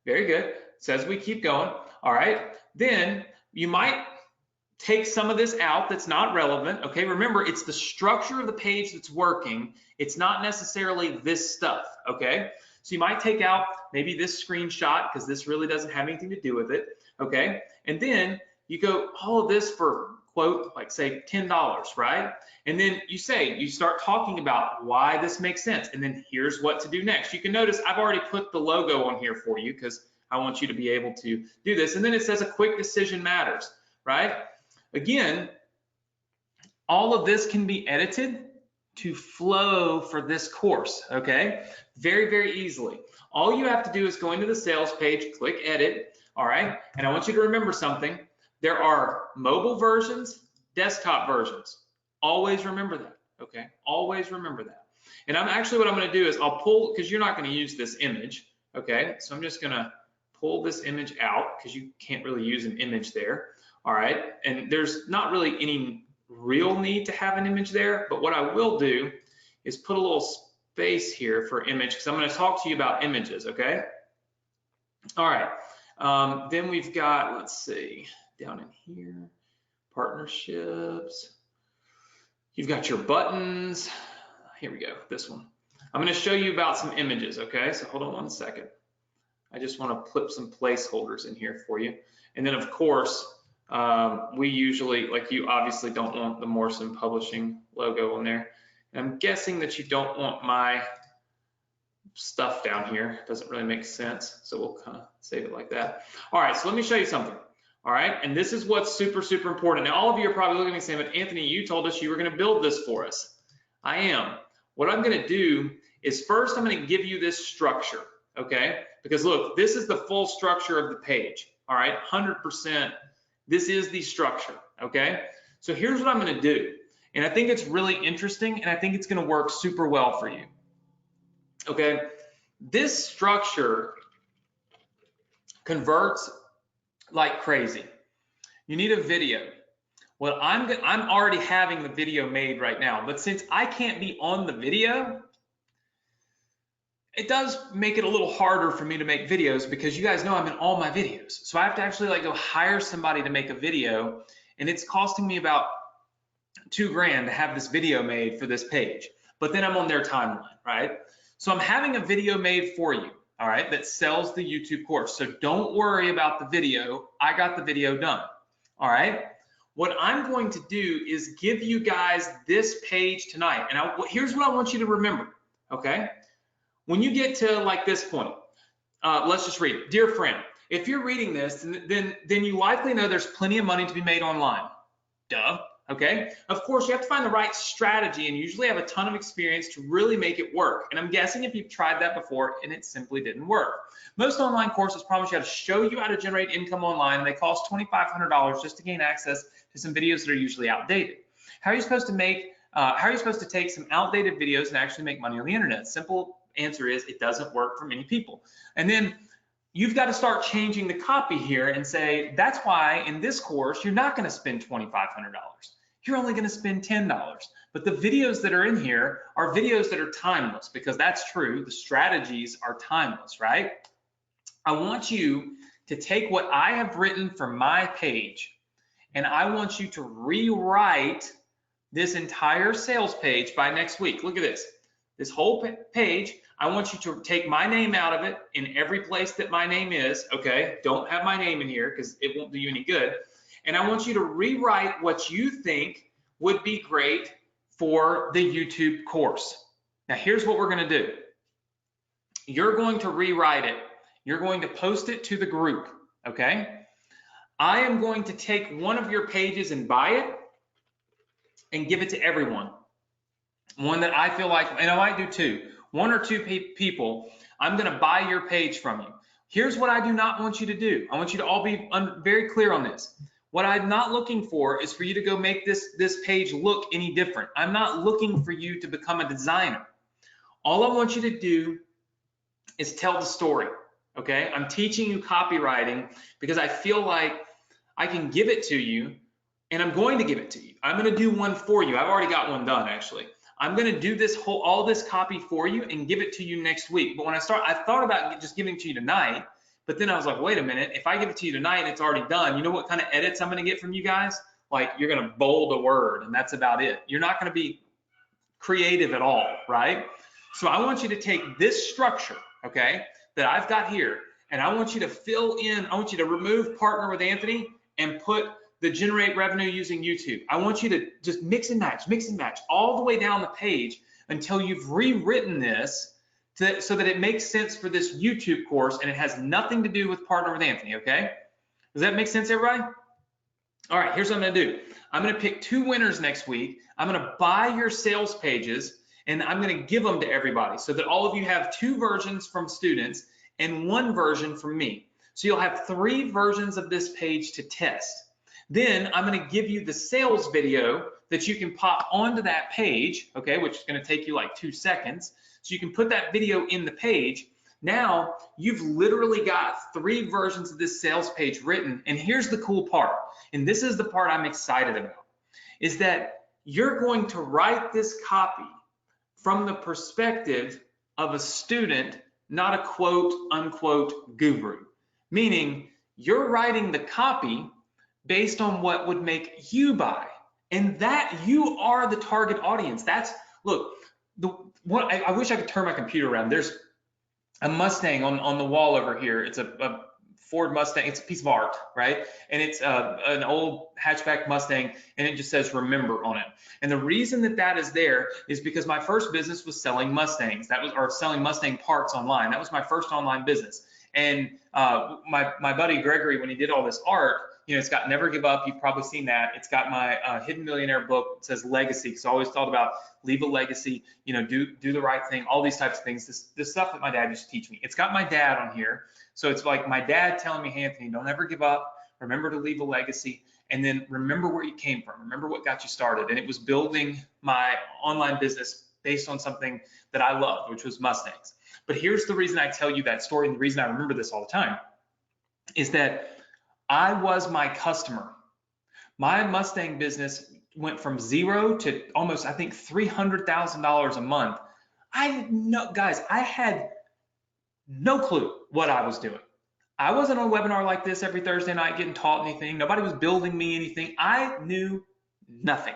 very good. Says we keep going. All right, then you might take some of this out that's not relevant. Okay, remember, it's the structure of the page that's working. It's not necessarily this stuff. Okay, so you might take out maybe this screenshot because this really doesn't have anything to do with it. Okay, and then you go all of this for quote, like say $10, right? And then you start talking about why this makes sense. And then here's what to do next. You can notice I've already put the logo on here for you because I want you to be able to do this. And then it says a quick decision matters, right? Again, all of this can be edited to flow for this course, okay? Very, very easily. All you have to do is go into the sales page, click edit, all right? And I want you to remember something. There are mobile versions, desktop versions. Always remember that, okay? Always remember that. And what I'm gonna do is I'll pull, because you're not gonna use this image, okay? So I'm just gonna pull this image out because you can't really use an image there, all right? And there's not really any real need to have an image there, but what I will do is put a little space here for image because I'm gonna talk to you about images, okay? All right, then we've got, let's see, down in here, partnerships. You've got your buttons. Here we go, this one. I'm gonna show you about some images, okay? So hold on one second. I just wanna put some placeholders in here for you. And then of course, we usually, like you obviously don't want the Morrison Publishing logo on there. And I'm guessing that you don't want my stuff down here. It doesn't really make sense. So we'll kind of save it like that. All right, so let me show you something. All right, and this is what's super, super important. Now, all of you are probably looking at me saying, but Anthony, you told us you were gonna build this for us. I am. What I'm gonna do is first, I'm gonna give you this structure, okay? Because look, this is the full structure of the page, all right? 100%, this is the structure, okay? So here's what I'm gonna do. And I think it's really interesting and I think it's gonna work super well for you, okay? This structure converts like crazy. You need a video. Well, I'm already having the video made right now, but since I can't be on the video, it does make it a little harder for me to make videos because you guys know I'm in all my videos. So I have to actually like go hire somebody to make a video, and it's costing me about $2 grand to have this video made for this page. But then I'm on their timeline, right? So I'm having a video made for you, all right, that sells the YouTube course. So don't worry about the video. I got the video done, all right? What I'm going to do is give you guys this page tonight. And here's what I want you to remember, okay? When you get to like this point, let's just read it. Dear friend, if you're reading this, then you likely know there's plenty of money to be made online. Duh. Okay, of course you have to find the right strategy and usually have a ton of experience to really make it work. And I'm guessing if you've tried that before and it simply didn't work. Most online courses promise you how to show you how to generate income online, and they cost $2,500 just to gain access to some videos that are usually outdated. How are you supposed to take some outdated videos and actually make money on the internet? Simple answer is it doesn't work for many people. And then you've got to start changing the copy here and say, that's why in this course, you're not going to spend $2,500. You're only going to spend $10. But the videos that are in here are videos that are timeless, because that's true. The strategies are timeless, right? I want you to take what I have written for my page, and I want you to rewrite this entire sales page by next week. Look at this. This whole page, I want you to take my name out of it in every place that my name is, okay? Don't have my name in here because it won't do you any good. And I want you to rewrite what you think would be great for the YouTube course. Now, here's what we're gonna do. You're going to rewrite it. You're going to post it to the group, okay? I am going to take one of your pages and buy it and give it to everyone. One that I feel like, and I might do two, one or two people, I'm going to buy your page from you. Here's what I do not want you to do. I want you to all be very clear on this. What I'm not looking for is for you to go make this page look any different. I'm not looking for you to become a designer. All I want you to do is tell the story, okay? I'm teaching you copywriting because I feel like I can give it to you, and I'm going to give it to you. I'm going to do one for you. I've already got one done, actually. I'm going to do all this copy for you and give it to you next week. But when I thought about just giving it to you tonight, but then I was like, wait a minute, if I give it to you tonight and it's already done, you know what kind of edits I'm going to get from you guys? Like, you're going to bold a word and that's about it. You're not going to be creative at all, right? So I want you to take this structure, okay, that I've got here, and I want you to fill in, I want you to remove partner with Anthony and put the generate revenue using YouTube. I want you to just mix and match all the way down the page until you've rewritten this so that it makes sense for this YouTube course and it has nothing to do with partner with Anthony, okay? Does that make sense, everybody? All right, here's what I'm gonna do. I'm gonna pick 2 winners next week. I'm gonna buy your sales pages and I'm gonna give them to everybody so that all of you have 2 versions from students and 1 version from me. So you'll have 3 versions of this page to test. Then I'm going to give you the sales video that you can pop onto that page, okay, which is going to take you like 2 seconds. So you can put that video in the page. Now you've literally got 3 versions of this sales page written. And here's the cool part, and this is the part I'm excited about, is that you're going to write this copy from the perspective of a student, not a quote unquote guru. Meaning you're writing the copy based on what would make you buy, and that you are the target audience. That's, look, I wish I could turn my computer around. There's a Mustang on the wall over here. It's a Ford Mustang. It's a piece of art, right? And it's an old hatchback Mustang, and it just says remember on it. And the reason that is there is because my first business was selling Mustangs. Or selling Mustang parts online. That was my first online business. And my buddy Gregory, when he did all this art, you know, it's got Never Give Up. You've probably seen that. It's got my Hidden Millionaire book. It says legacy, because I always thought about leave a legacy, you know, do the right thing, all these types of things. This stuff that my dad used to teach me. It's got my dad on here. So it's like my dad telling me, hey, Anthony, don't ever give up. Remember to leave a legacy. And then remember where you came from. Remember what got you started. And it was building my online business based on something that I loved, which was Mustangs. But here's the reason I tell you that story, and the reason I remember this all the time, is that I was my customer. My Mustang business went from 0 to almost, I think, $300,000 a month. Guys, I had no clue what I was doing. I wasn't on a webinar like this every Thursday night getting taught anything. Nobody was building me anything. I knew nothing.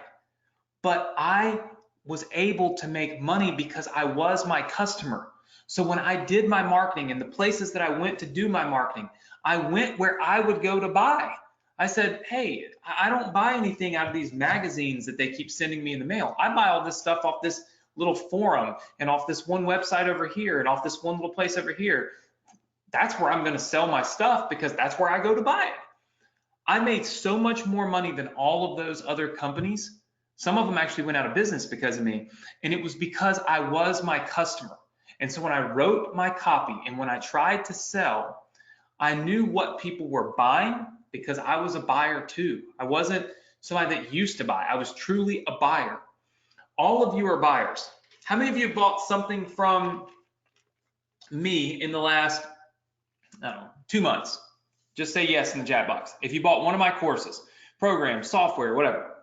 But I was able to make money because I was my customer. So when I did my marketing and the places that I went to do my marketing, I went where I would go to buy. I said, hey, I don't buy anything out of these magazines that they keep sending me in the mail. I buy all this stuff off this little forum and off this one website over here and off this one little place over here. That's where I'm going to sell my stuff because that's where I go to buy it. I made so much more money than all of those other companies. Some of them actually went out of business because of me. And it was because I was my customer. And so when I wrote my copy and when I tried to sell, I knew what people were buying because I was a buyer too. I wasn't somebody that used to buy. I was truly a buyer. All of you are buyers. How many of you have bought something from me in the last, I don't know, 2 months? Just say yes in the chat box. If you bought one of my courses, programs, software, whatever.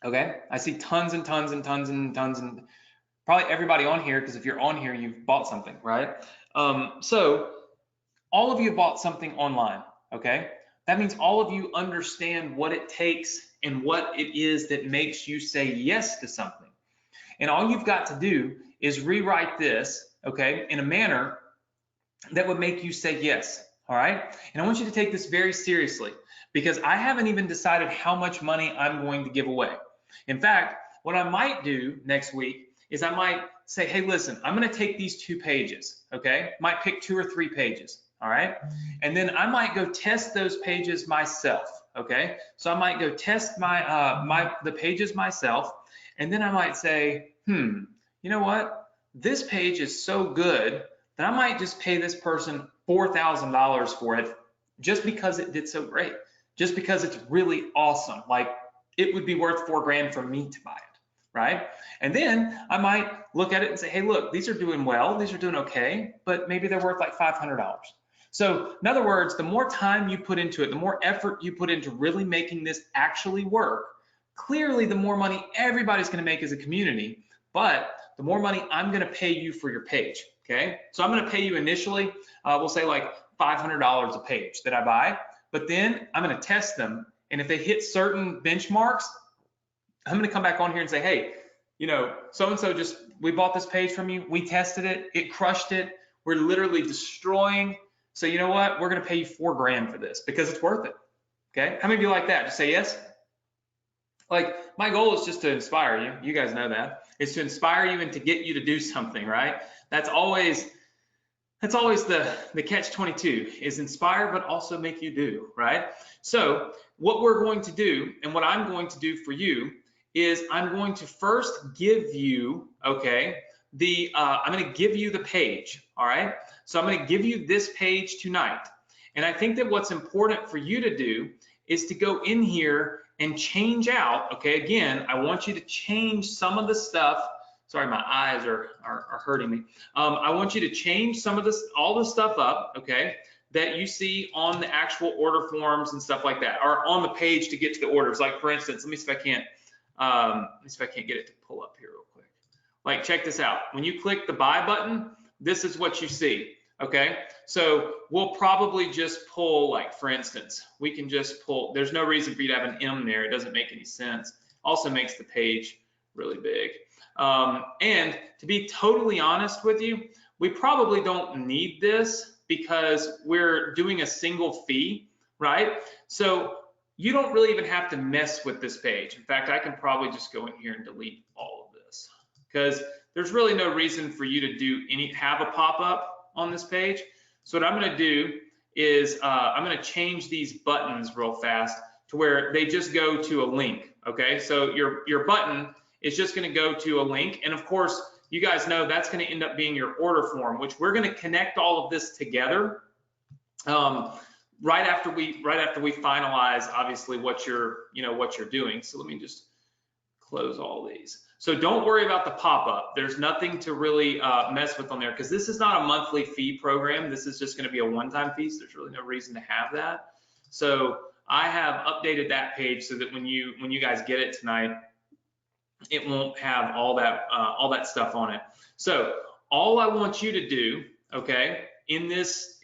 Okay, I see tons and tons and tons and tons and probably everybody on here, because if you're on here, you've bought something, right? So all of you have bought something online, okay? That means all of you understand what it takes and what it is that makes you say yes to something. And all you've got to do is rewrite this, okay, in a manner that would make you say yes, all right? And I want you to take this very seriously because I haven't even decided how much money I'm going to give away. In fact, what I might do next week is I might say, hey, listen, I'm going to take these 2 pages, okay? Might pick 2 or 3 pages. all right? And then I might go test those pages myself, okay? So I might go test the pages myself, and then I might say, you know what? This page is so good that I might just pay this person $4,000 for it just because it did so great, just because it's really awesome. Like, it would be worth $4,000 for me to buy it, right? And then I might look at it and say, hey, look, these are doing well, these are doing okay, but maybe they're worth like $500. So in other words, the more time you put into it, the more effort you put into really making this actually work, clearly the more money everybody's going to make as a community, but the more money I'm going to pay you for your page, okay? So I'm going to pay you initially, we'll say like $500 a page that I buy, but then I'm going to test them, and if they hit certain benchmarks, I'm going to come back on here and say, hey, you know, so-and-so we bought this page from you, we tested it, it crushed it, we're literally destroying, so you know what, we're going to pay you $4,000 for this because it's worth it, okay? How many of you like that? Just say yes. Like, my goal is just to inspire you. You guys know that. It's to inspire you and to get you to do something, right? That's always the catch-22 is inspire, but also make you do, right? So what we're going to do, and what I'm going to do for you, is I'm going to first give you, okay, I'm going to give you the page, all right? So I'm going to give you this page tonight. And I think that what's important for you to do is to go in here and change out, okay? Again, I want you to change some of the stuff. Sorry, my eyes are hurting me. I want you to change some of this, all the stuff up, okay, that you see on the actual order forms and stuff like that, or on the page to get to the orders. Like, for instance, let me see if I can't get it to pull up here real quick. Like, check this out. When you click the buy button, this is what you see, okay? So we'll probably just pull, like, for instance, we can just pull, there's no reason for you to have an M there. It doesn't make any sense. Also makes the page really big. And to be totally honest with you, we probably don't need this because we're doing a single fee, right? So you don't really even have to mess with this page. In fact, I can probably just go in here and delete all of this because there's really no reason for you to have a pop-up on this page. So what I'm going to do is I'm going to change these buttons real fast to where they just go to a link, okay? So your button is just going to go to a link, and of course, you guys know that's going to end up being your order form, which we're going to connect all of this together right after we finalize, obviously, what you're doing. So let me just close all these. So don't worry about the pop-up. There's nothing to really mess with on there because this is not a monthly fee program. This is just going to be a one-time fee. So there's really no reason to have that. So I have updated that page so that when you guys get it tonight, it won't have all that stuff on it. So all I want you to do, okay, in this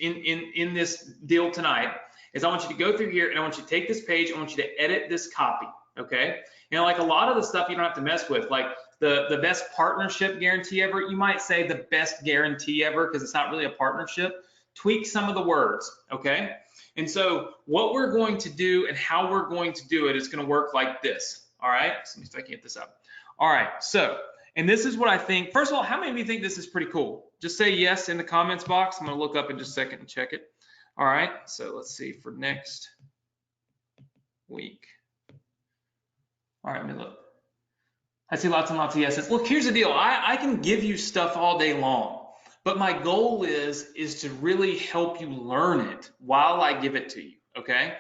deal tonight is I want you to go through here and I want you to take this page, I want you to edit this copy, okay? You know, like a lot of the stuff you don't have to mess with, like the best partnership guarantee ever, you might say the best guarantee ever because it's not really a partnership. Tweak some of the words, okay? And so what we're going to do and how we're going to do it is going to work like this, all right? So let me see if I can get this up. All right, so, and this is what I think. First of all, how many of you think this is pretty cool? Just say yes in the comments box. I'm going to look up in just a second and check it. All right, so let's see for next week. All right, let me look. I see lots and lots of yeses. Look, here's the deal. I can give you stuff all day long, but my goal is to really help you learn it while I give it to you, okay?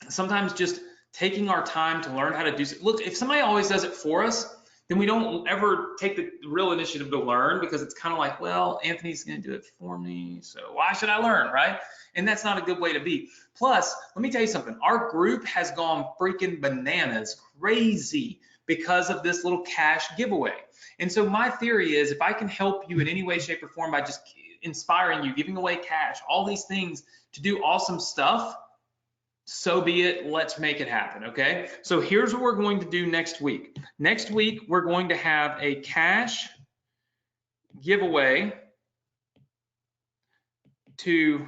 Sometimes just taking our time to learn how to do it. Look, if somebody always does it for us, then we don't ever take the real initiative to learn because it's kind of like, well, Anthony's going to do it for me, so why should I learn, right? And that's not a good way to be. Plus, let me tell you something. Our group has gone freaking bananas, crazy, because of this little cash giveaway. And so my theory is if I can help you in any way, shape, or form by just inspiring you, giving away cash, all these things to do awesome stuff, so be it. Let's make it happen, okay? So here's what we're going to do next week. Next week, we're going to have a cash giveaway to,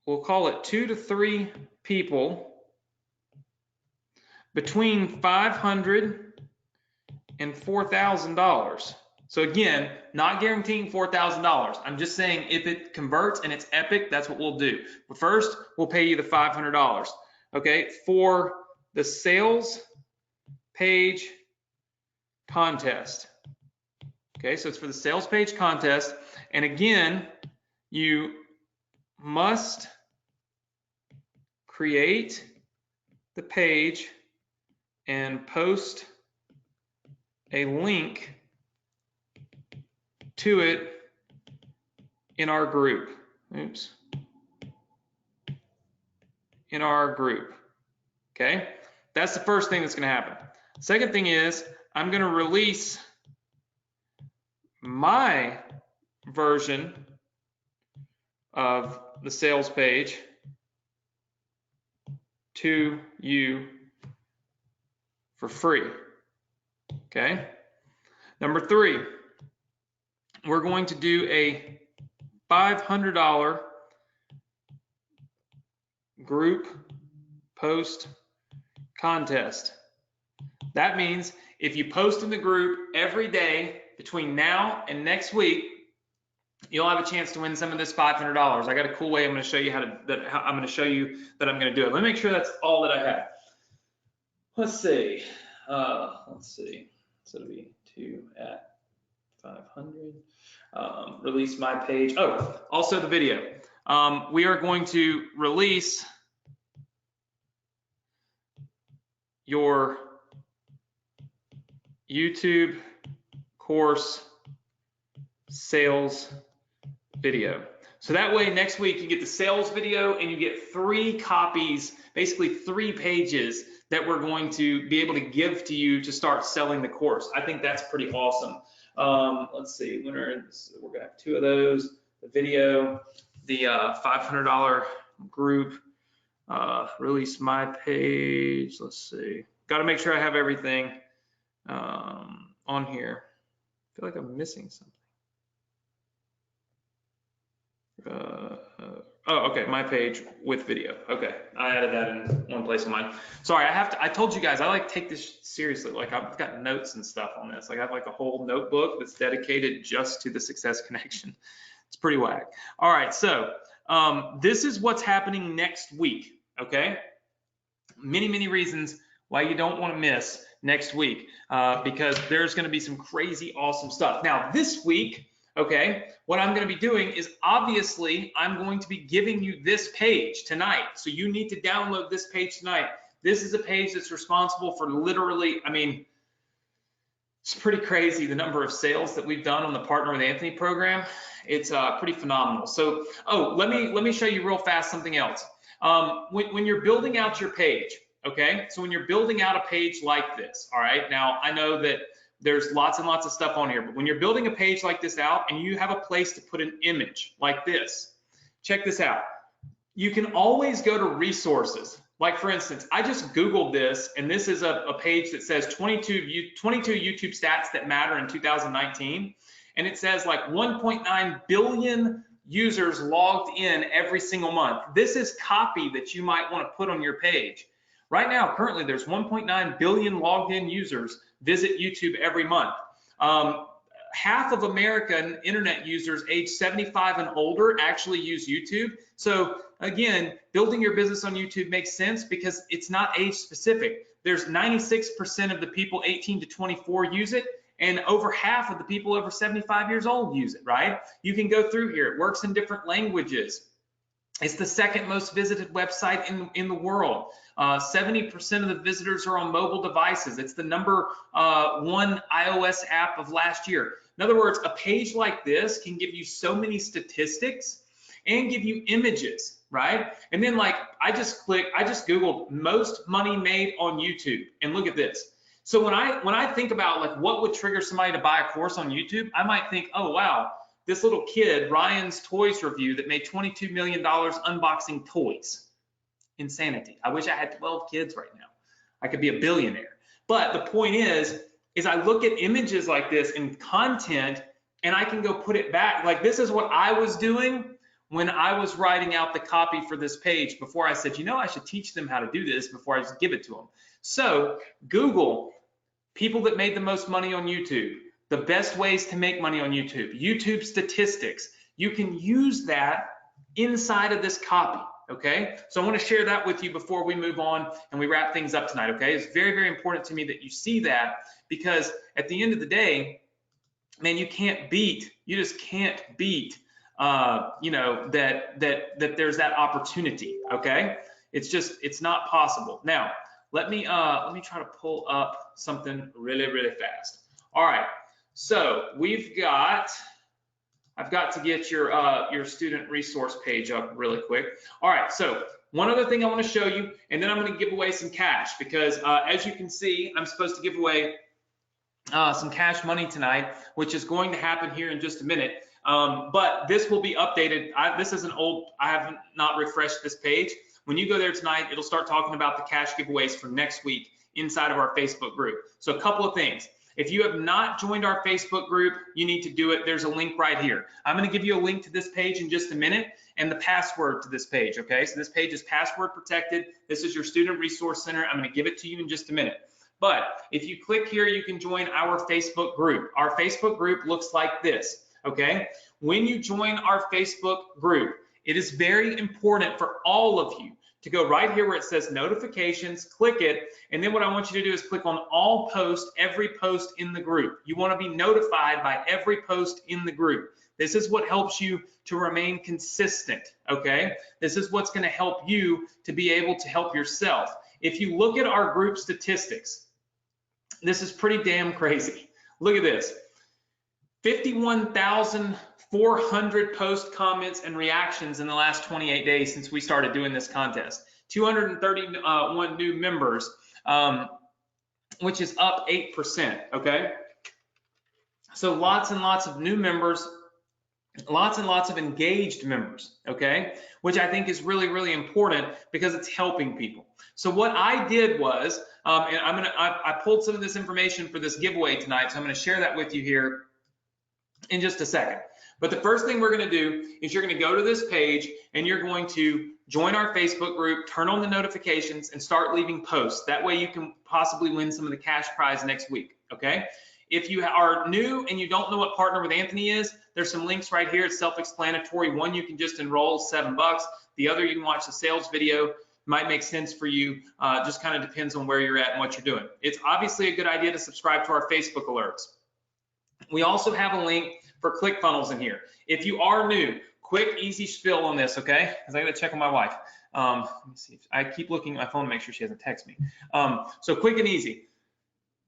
we'll call it 2 to 3 people between $500 and $4,000, So again, not guaranteeing $4,000. I'm just saying if it converts and it's epic, that's what we'll do. But first, we'll pay you the $500. Okay, for the sales page contest. Okay, so it's for the sales page contest. And again, you must create the page and post a link to it in our group. Oops. In our group. Okay, that's the first thing that's going to happen. Second thing is I'm going to release my version of the sales page to you for free. Okay. Number 3, we're going to do a $500 group post contest. That means if you post in the group every day between now and next week, you'll have a chance to win some of this $500. I got a cool way I'm going to show you how I'm going to show you that I'm going to do it. Let me make sure that's all that I have. Let's see. So it'll be 2 at 500. Release my page. Oh, also the video. We are going to release your YouTube course sales video. So that way next week you get the sales video and you get 3 copies, basically 3 pages that we're going to be able to give to you to start selling the course. I think that's pretty awesome. Let's see, we're gonna have 2 of those, the video, the $500 group, release my page. Let's see, got to make sure I have everything on here. I feel like I'm missing something. Oh, okay, my page with video. Okay, I added that in one place on mine. Sorry, I told you guys, I like take this seriously. Like I've got notes and stuff on this. Like I have like a whole notebook that's dedicated just to the Success Connection. It's pretty whack. All right, so this is what's happening next week, okay? Many reasons why you don't want to miss next week because there's going to be some crazy awesome stuff. Now, this week, okay, what I'm going to be doing is obviously I'm going to be giving you this page tonight. So you need to download this page tonight. This is a page that's responsible for literally, I mean, it's pretty crazy the number of sales that we've done on the Partner with Anthony program. It's pretty phenomenal. So, oh, let me show you real fast something else. When you're building out your page, okay, so when you're building out a page like this, all right, now I know that there's lots and lots of stuff on here, but when you're building a page like this out and you have a place to put an image like this, check this out. You can always go to resources. Like for instance, I just Googled this, and this is a page that says 22 YouTube stats that matter in 2019. And it says like 1.9 billion users logged in every single month. This is copy that you might want to put on your page. Right now, currently, there's 1.9 billion logged in users visit YouTube every month. Half of American internet users age 75 and older actually use YouTube. So again, building your business on YouTube makes sense because it's not age specific. There's 96% of the people 18 to 24 use it, and over half of the people over 75 years old use it, right? You can go through here. It works in different languages. It's the second most visited website in the world. 70% of the visitors are on mobile devices. It's the number 1 iOS app of last year. In other words, a page like this can give you so many statistics and give you images, right? And then like I just Googled most money made on YouTube, and look at this. So when I think about like what would trigger somebody to buy a course on YouTube, I might think, oh wow, this little kid, Ryan's Toys Review, that made $22 million unboxing toys. Insanity. I wish I had 12 kids right now. I could be a billionaire. But the point is I look at images like this and content, and I can go put it back. Like this is what I was doing when I was writing out the copy for this page before I said, you know, I should teach them how to do this before I just give it to them. So Google people that made the most money on YouTube. the best ways to make money on YouTube, YouTube statistics. You can use that inside of this copy, okay? So I want to share that with you before we move on and we wrap things up tonight, okay? It's very, very important to me that you see that, because at the end of the day, man, you just can't beat, you know, that there's that opportunity, okay? It's not possible. Now, let me try to pull up something really, really fast. All right, so I've got to get your student resource page up really quick. All right, so one other thing I want to show you, and then I'm going to give away some cash, because as you can see, I'm supposed to give away some cash money tonight, which is going to happen here in just a minute. But this will be updated. This is an old, I have not refreshed this page. When you go there tonight, it'll start talking about the cash giveaways for next week inside of our Facebook group. So a couple of things. If you have not joined our Facebook group, you need to do it. There's a link right here. I'm going to give you a link to this page in just a minute, and the password to this page, okay? So this page is password protected. This is your Student Resource Center. I'm going to give it to you in just a minute. But if you click here, you can join our Facebook group. Our Facebook group looks like this, okay? When you join our Facebook group, it is very important for all of you to go right here where it says notifications, click it, and then what I want you to do is click on all posts, every post in the group. You want to be notified by every post in the group. This is what helps you to remain consistent, okay? This is what's going to help you to be able to help yourself. If you look at our group statistics, this is pretty damn crazy. Look at this. 51,400 post comments and reactions in the last 28 days since we started doing this contest. 231 new members, which is up 8%, okay? So lots and lots of new members, lots and lots of engaged members, okay? Which I think is really, really important because it's helping people. So what I did was, and I pulled some of this information for this giveaway tonight, so I'm gonna share that with you here in just a second. But the first thing we're going to do is you're going to go to this page and you're going to join our Facebook group, turn on the notifications, and start leaving posts. That way you can possibly win some of the cash prize next week, okay? If you are new and you don't know what Partner with Anthony is, there's some links right here. It's self-explanatory. One, you can just enroll, $7. The other, you can watch the sales video. Might make sense for you. Just kind of depends on where you're at and what you're doing. It's obviously a good idea to subscribe to our Facebook alerts. We also have a link for ClickFunnels in here. If you are new, quick, easy spiel on this, okay? Because I got to check on my wife. Let me see. I keep looking at my phone to make sure she hasn't texted me. So quick and easy.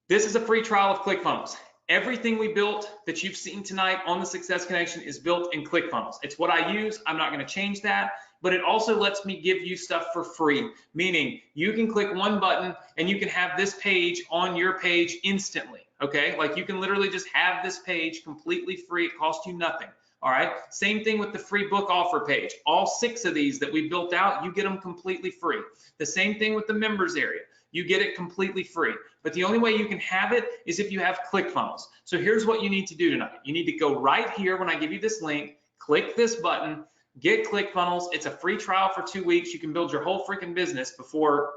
This is a free trial of ClickFunnels. Everything we built that you've seen tonight on the Success Connection is built in ClickFunnels. It's what I use. I'm not going to change that. But it also lets me give you stuff for free, meaning you can click one button and you can have this page on your page instantly, okay? Like you can literally just have this page completely free. It costs you nothing, all right? Same thing with the free book offer page. All 6 of these that we built out, you get them completely free. The same thing with the members area. You get it completely free. But the only way you can have it is if you have ClickFunnels. So here's what you need to do tonight. You need to go right here when I give you this link, click this button, get ClickFunnels. It's a free trial for 2 weeks. You can build your whole freaking business before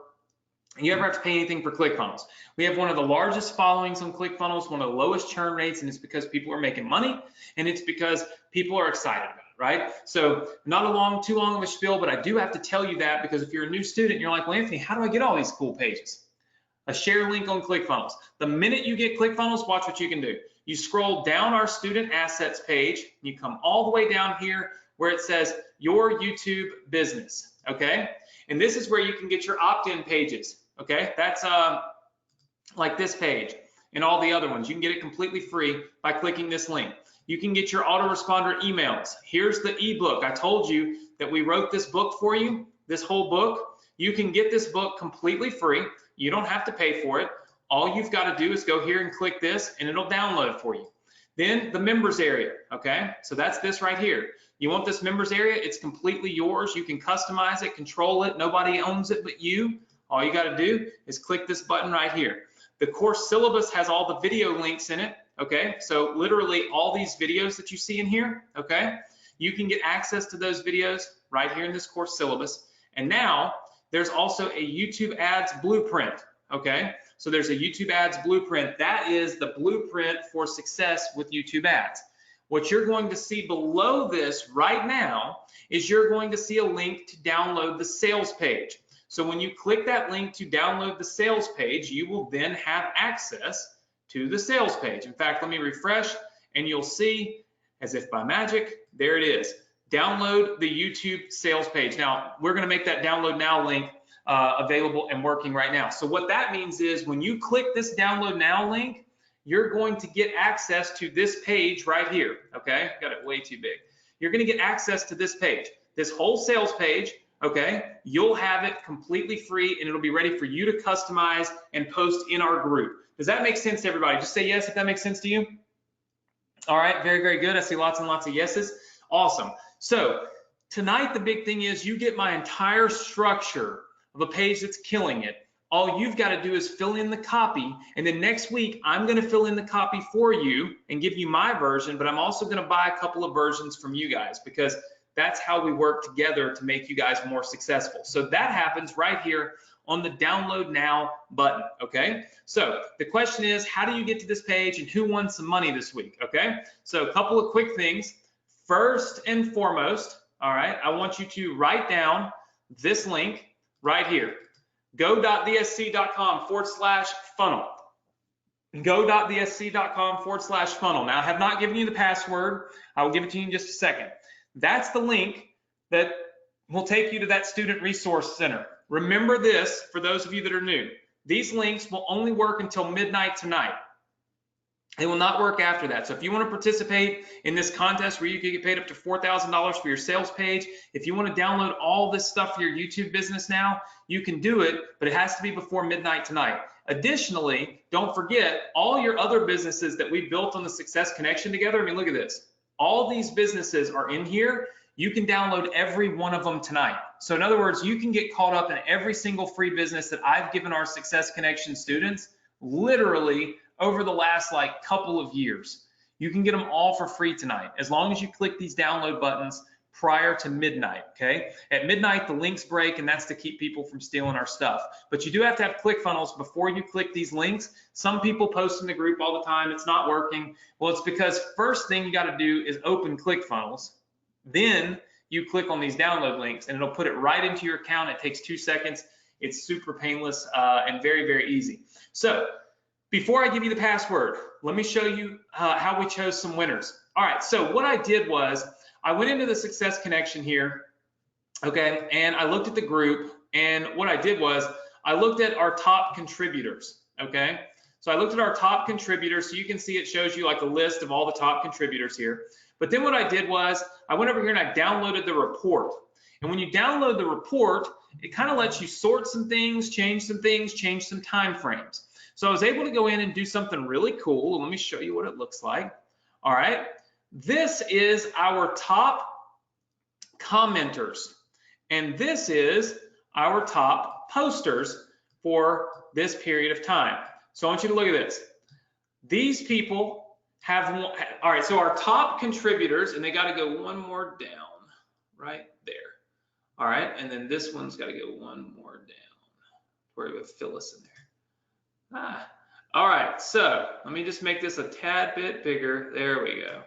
you ever have to pay anything for ClickFunnels. We have one of the largest followings on ClickFunnels, one of the lowest churn rates, and it's because people are making money, and it's because people are excited about it, right? So not too long of a spiel, but I do have to tell you that because if you're a new student, you're like, well, Anthony, how do I get all these cool pages? A share link on ClickFunnels. The minute you get ClickFunnels, watch what you can do. You scroll down our student assets page, you come all the way down here where it says your YouTube business, okay? And this is where you can get your opt-in pages, okay? That's like this page and all the other ones. You can get it completely free by clicking this link. You can get your autoresponder emails. Here's the ebook. I told you that we wrote this book for you, this whole book. You can get this book completely free. You don't have to pay for it. All you've got to do is go here and click this and it'll download it for you. Then the members area, okay? So that's this right here. You want this members area, it's completely yours. You can customize it, control it. Nobody owns it but you. All you got to do is click this button right here. The course syllabus has all the video links in it, okay? So literally all these videos that you see in here, okay? You can get access to those videos right here in this course syllabus. And now there's also a YouTube ads blueprint, okay? So there's a YouTube ads blueprint. That is the blueprint for success with YouTube ads. What you're going to see below this right now is you're going to see a link to download the sales page. So when you click that link to download the sales page, you will then have access to the sales page. In fact, let me refresh and you'll see, as if by magic, there it is. Download the YouTube sales page. Now, we're going to make that download now link available and working right now. So what that means is when you click this download now link, you're going to get access to this page right here. Okay, got it way too big. You're going to get access to this page, this whole sales page. Okay, you'll have it completely free and it'll be ready for you to customize and post in our group. Does that make sense to everybody? Just say yes if that makes sense to you. All right, very, very good. I see lots and lots of yeses. Awesome. So tonight, the big thing is you get my entire structure of a page that's killing it. All you've got to do is fill in the copy. And then next week, I'm going to fill in the copy for you and give you my version, but I'm also going to buy a couple of versions from you guys because that's how we work together to make you guys more successful. So that happens right here on the download now button, okay? So the question is, how do you get to this page and who won some money this week, okay? So a couple of quick things. First and foremost, all right, I want you to write down this link right here, go.dsc.com/funnel. Go.dsc.com/funnel. Now, I have not given you the password. I will give it to you in just a second. That's the link that will take you to that student resource center. Remember this, for those of you that are new, these links will only work until midnight tonight. They will not work after that. So if you want to participate in this contest where you can get paid up to $4,000 for your sales page, if you want to download all this stuff for your YouTube business now, you can do it, but it has to be before midnight tonight. Additionally, don't forget all your other businesses that we built on the Success Connection together. I mean, look at this. All these businesses are in here. You can download every one of them tonight. So in other words, you can get caught up in every single free business that I've given our Success Connection students literally over the last like couple of years. You can get them all for free tonight as long as you click these download buttons prior to midnight, okay? At midnight, the links break, and that's to keep people from stealing our stuff. But you do have to have ClickFunnels before you click these links. Some people post in the group all the time, it's not working. Well, it's because first thing you gotta do is open ClickFunnels. Then you click on these download links, and it'll put it right into your account. It takes 2 seconds. It's super painless and very, very easy. So before I give you the password, let me show you how we chose some winners. All right, so what I did was I went into the Success Connection here, okay, and I looked at the group, and what I did was I looked at our top contributors, okay? So I looked at our top contributors, so you can see it shows you like a list of all the top contributors here. But then what I did was I went over here and I downloaded the report. And when you download the report, it kind of lets you sort some things, change some time frames. So I was able to go in and do something really cool. Let me show you what it looks like. All right. This is our top commenters, and this is our top posters for this period of time. So I want you to look at this. These people have, all right, so our top contributors, and they got to go one more down right there. All right, and then this one's got to go one more down where we have Phyllis in there. All right, so let me just make this a tad bit bigger. There we go.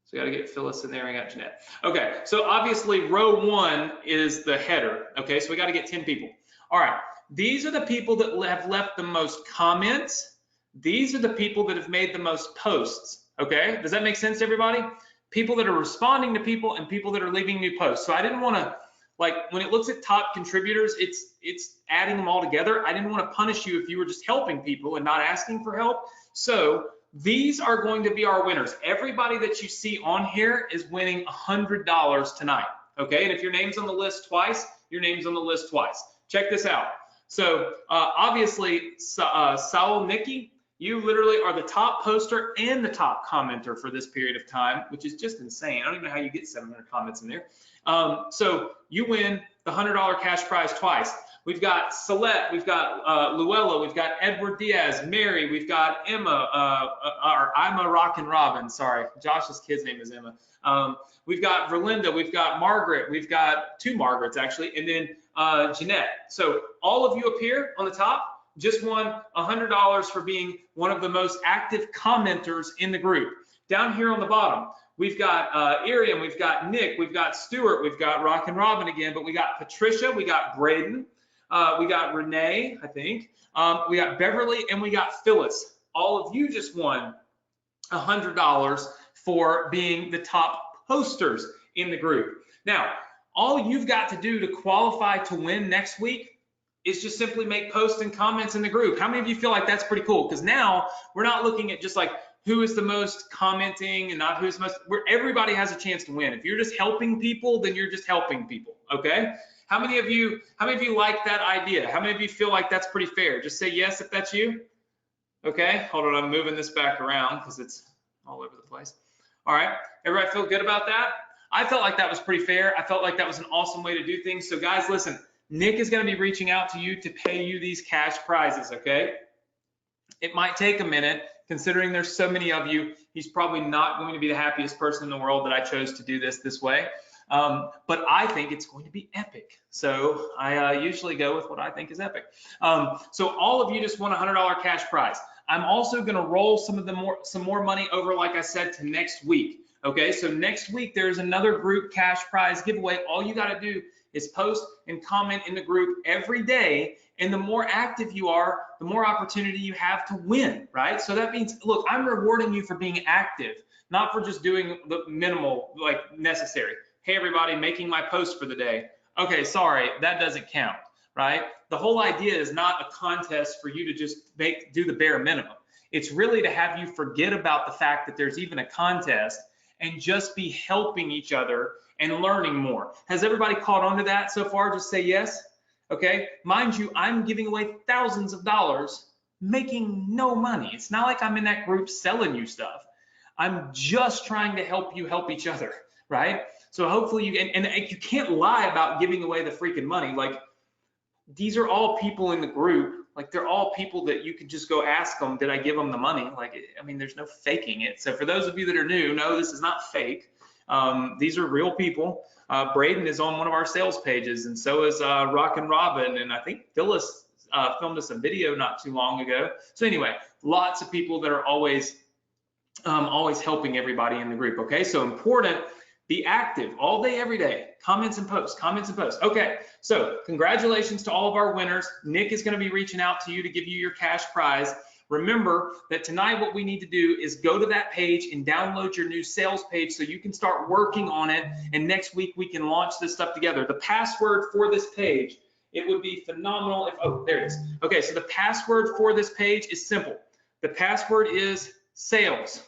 So we got to get Phyllis in there. I got Jeanette. Okay, so obviously row 1 is the header. Okay, so we got to get 10 people. All right, these are the people that have left the most comments. These are the people that have made the most posts. Okay, does that make sense to everybody? People that are responding to people and people that are leaving new posts. So I didn't want to, like, when it looks at top contributors, it's adding them all together. I didn't want to punish you if you were just helping people and not asking for help. So these are going to be our winners. Everybody that you see on here is winning $100 tonight, okay? And if your name's on the list twice, your name's on the list twice. Check this out. So obviously, Saul Nikki, you literally are the top poster and the top commenter for this period of time, which is just insane. I don't even know how you get 700 comments in there. So you win the $100 cash prize twice. We've got Celeste, we've got Luella, we've got Edward Diaz, Mary, we've got Emma, or Ima Rockin' Robin, sorry, Josh's kid's name is Emma. We've got Verlinda, we've got Margaret, we've got 2 Margarets actually, and then Jeanette. So all of you up here on the top just won $100 for being one of the most active commenters in the group. Down here on the bottom, we've got Iriam, we've got Nick, we've got Stuart, we've got Rock and Robin again, but we got Patricia, we got Braden, we got Renee, I think, we got Beverly, and we got Phyllis. All of you just won $100 for being the top posters in the group. Now, all you've got to do to qualify to win next week is just simply make posts and comments in the group. How many of you feel like that's pretty cool? Because now we're not looking at just like who is the most commenting and not who's the most, where everybody has a chance to win. If you're just helping people, then you're just helping people, okay? How many of you like that idea? How many of you feel like that's pretty fair? Just say yes if that's you. Okay, hold on, I'm moving this back around because it's all over the place. All right, everybody feel good about that? I felt like that was pretty fair. I felt like that was an awesome way to do things. So guys, listen, Nick is going to be reaching out to you to pay you these cash prizes, okay? It might take a minute, considering there's so many of you. He's probably not going to be the happiest person in the world that I chose to do this way. But I think it's going to be epic. So I usually go with what I think is epic. So all of you just won a $100 cash prize. I'm also going to roll some more money over, like I said, to next week. Okay, so next week there's another group cash prize giveaway. All you got to do is post and comment in the group every day, and the more active you are, the more opportunity you have to win, right? So that means, look, I'm rewarding you for being active, not for just doing the minimal, like necessary. Hey everybody, making my post for the day. Okay, sorry, that doesn't count, right? The whole idea is not a contest for you to just do the bare minimum. It's really to have you forget about the fact that there's even a contest and just be helping each other and learning more. Has everybody caught on to that so far? Just say yes. Okay, mind you, I'm giving away thousands of dollars, making no money. It's not like I'm in that group selling you stuff. I'm just trying to help you help each other, right? So hopefully and you can't lie about giving away the freaking money. Like, these are all people in the group. Like, they're all people that you could just go ask them, did I give them the money? Like, I mean, there's no faking it. So for those of you that are new, no, this is not fake. These are real people. Braden is on one of our sales pages, and so is Rock and Robin, and I think Phyllis filmed us a video not too long ago. So anyway, lots of people that are always helping everybody in the group. Okay, so important. Be active all day, every day. Comments and posts, comments and posts. Okay, so congratulations to all of our winners. Nick is going to be reaching out to you to give you your cash prize. Remember that tonight what we need to do is go to that page and download your new sales page so you can start working on it, and next week we can launch this stuff together. The password for this page, it would be phenomenal if, oh, there it is. Okay, so the password for this page is simple. The password is sales.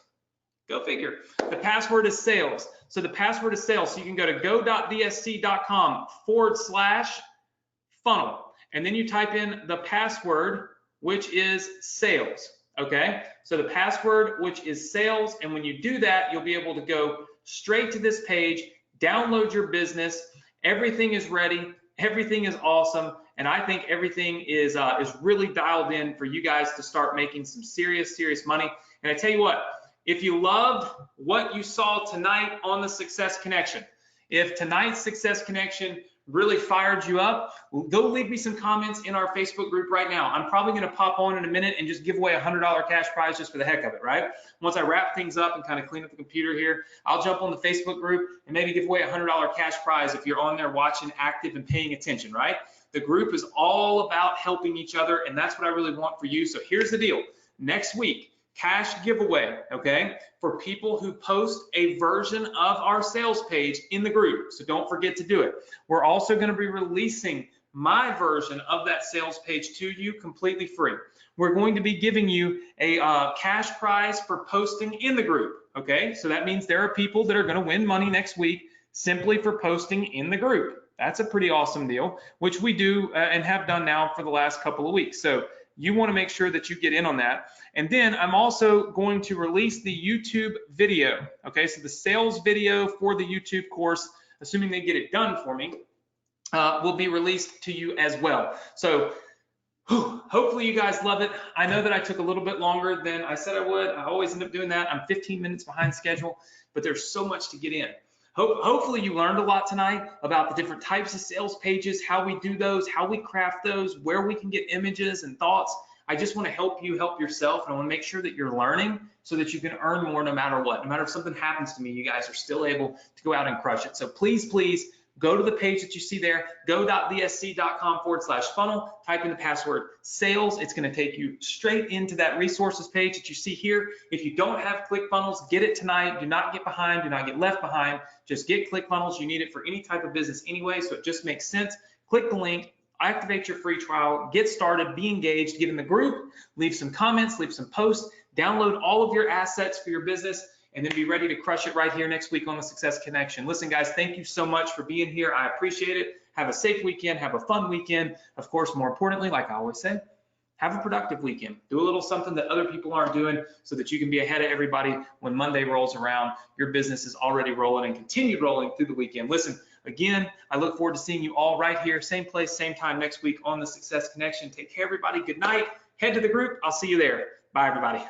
Go figure. The password is sales. So the password is sales. So you can go to go.vsc.com/funnel, and then you type in the password, which is sales. Okay, so the password, which is sales, and when you do that, you'll be able to go straight to this page, download your business. Everything is ready. Everything is awesome, and I think everything is really dialed in for you guys to start making some serious money. And I tell you what, if you loved what you saw tonight on the Success Connection, if tonight's Success Connection really fired you up, go leave me some comments in our Facebook group right now. I'm probably going to pop on in a minute and just give away a $100 cash prize just for the heck of it, right? Once I wrap things up and kind of clean up the computer here, I'll jump on the Facebook group and maybe give away a $100 cash prize if you're on there watching, active, and paying attention, right? The group is all about helping each other, and that's what I really want for you. So here's the deal. Next week, cash giveaway, okay, for people who post a version of our sales page in the group. So don't forget to do it. We're also going to be releasing my version of that sales page to you completely free. We're going to be giving you a cash prize for posting in the group, okay? So that means there are people that are going to win money next week simply for posting in the group. That's a pretty awesome deal, which we do and have done now for the last couple of weeks. So you want to make sure that you get in on that. And then I'm also going to release the YouTube video. Okay, so the sales video for the YouTube course, assuming they get it done for me, will be released to you as well. So hopefully you guys love it. I know that I took a little bit longer than I said I would. I always end up doing that. I'm 15 minutes behind schedule, but there's so much to get in. Hopefully you learned a lot tonight about the different types of sales pages, how we do those, how we craft those, where we can get images and thoughts. I just want to help you help yourself, and I want to make sure that you're learning so that you can earn more no matter what. No matter if something happens to me, you guys are still able to go out and crush it. So please go to the page that you see there, go.vsc.com/funnel, type in the password sales. It's going to take you straight into that resources page that you see here. If you don't have ClickFunnels, get it tonight. Do not get behind, do not get left behind. Just get ClickFunnels. You need it for any type of business anyway, so it just makes sense. Click the link, activate your free trial, get started, be engaged, get in the group, leave some comments, leave some posts, download all of your assets for your business, and then be ready to crush it right here next week on the Success Connection. Listen, guys, thank you so much for being here. I appreciate it. Have a safe weekend. Have a fun weekend. Of course, more importantly, like I always say, have a productive weekend. Do a little something that other people aren't doing so that you can be ahead of everybody when Monday rolls around. Your business is already rolling and continue rolling through the weekend. Listen, again, I look forward to seeing you all right here, same place, same time next week on the Success Connection. Take care, everybody. Good night. Head to the group. I'll see you there. Bye, everybody.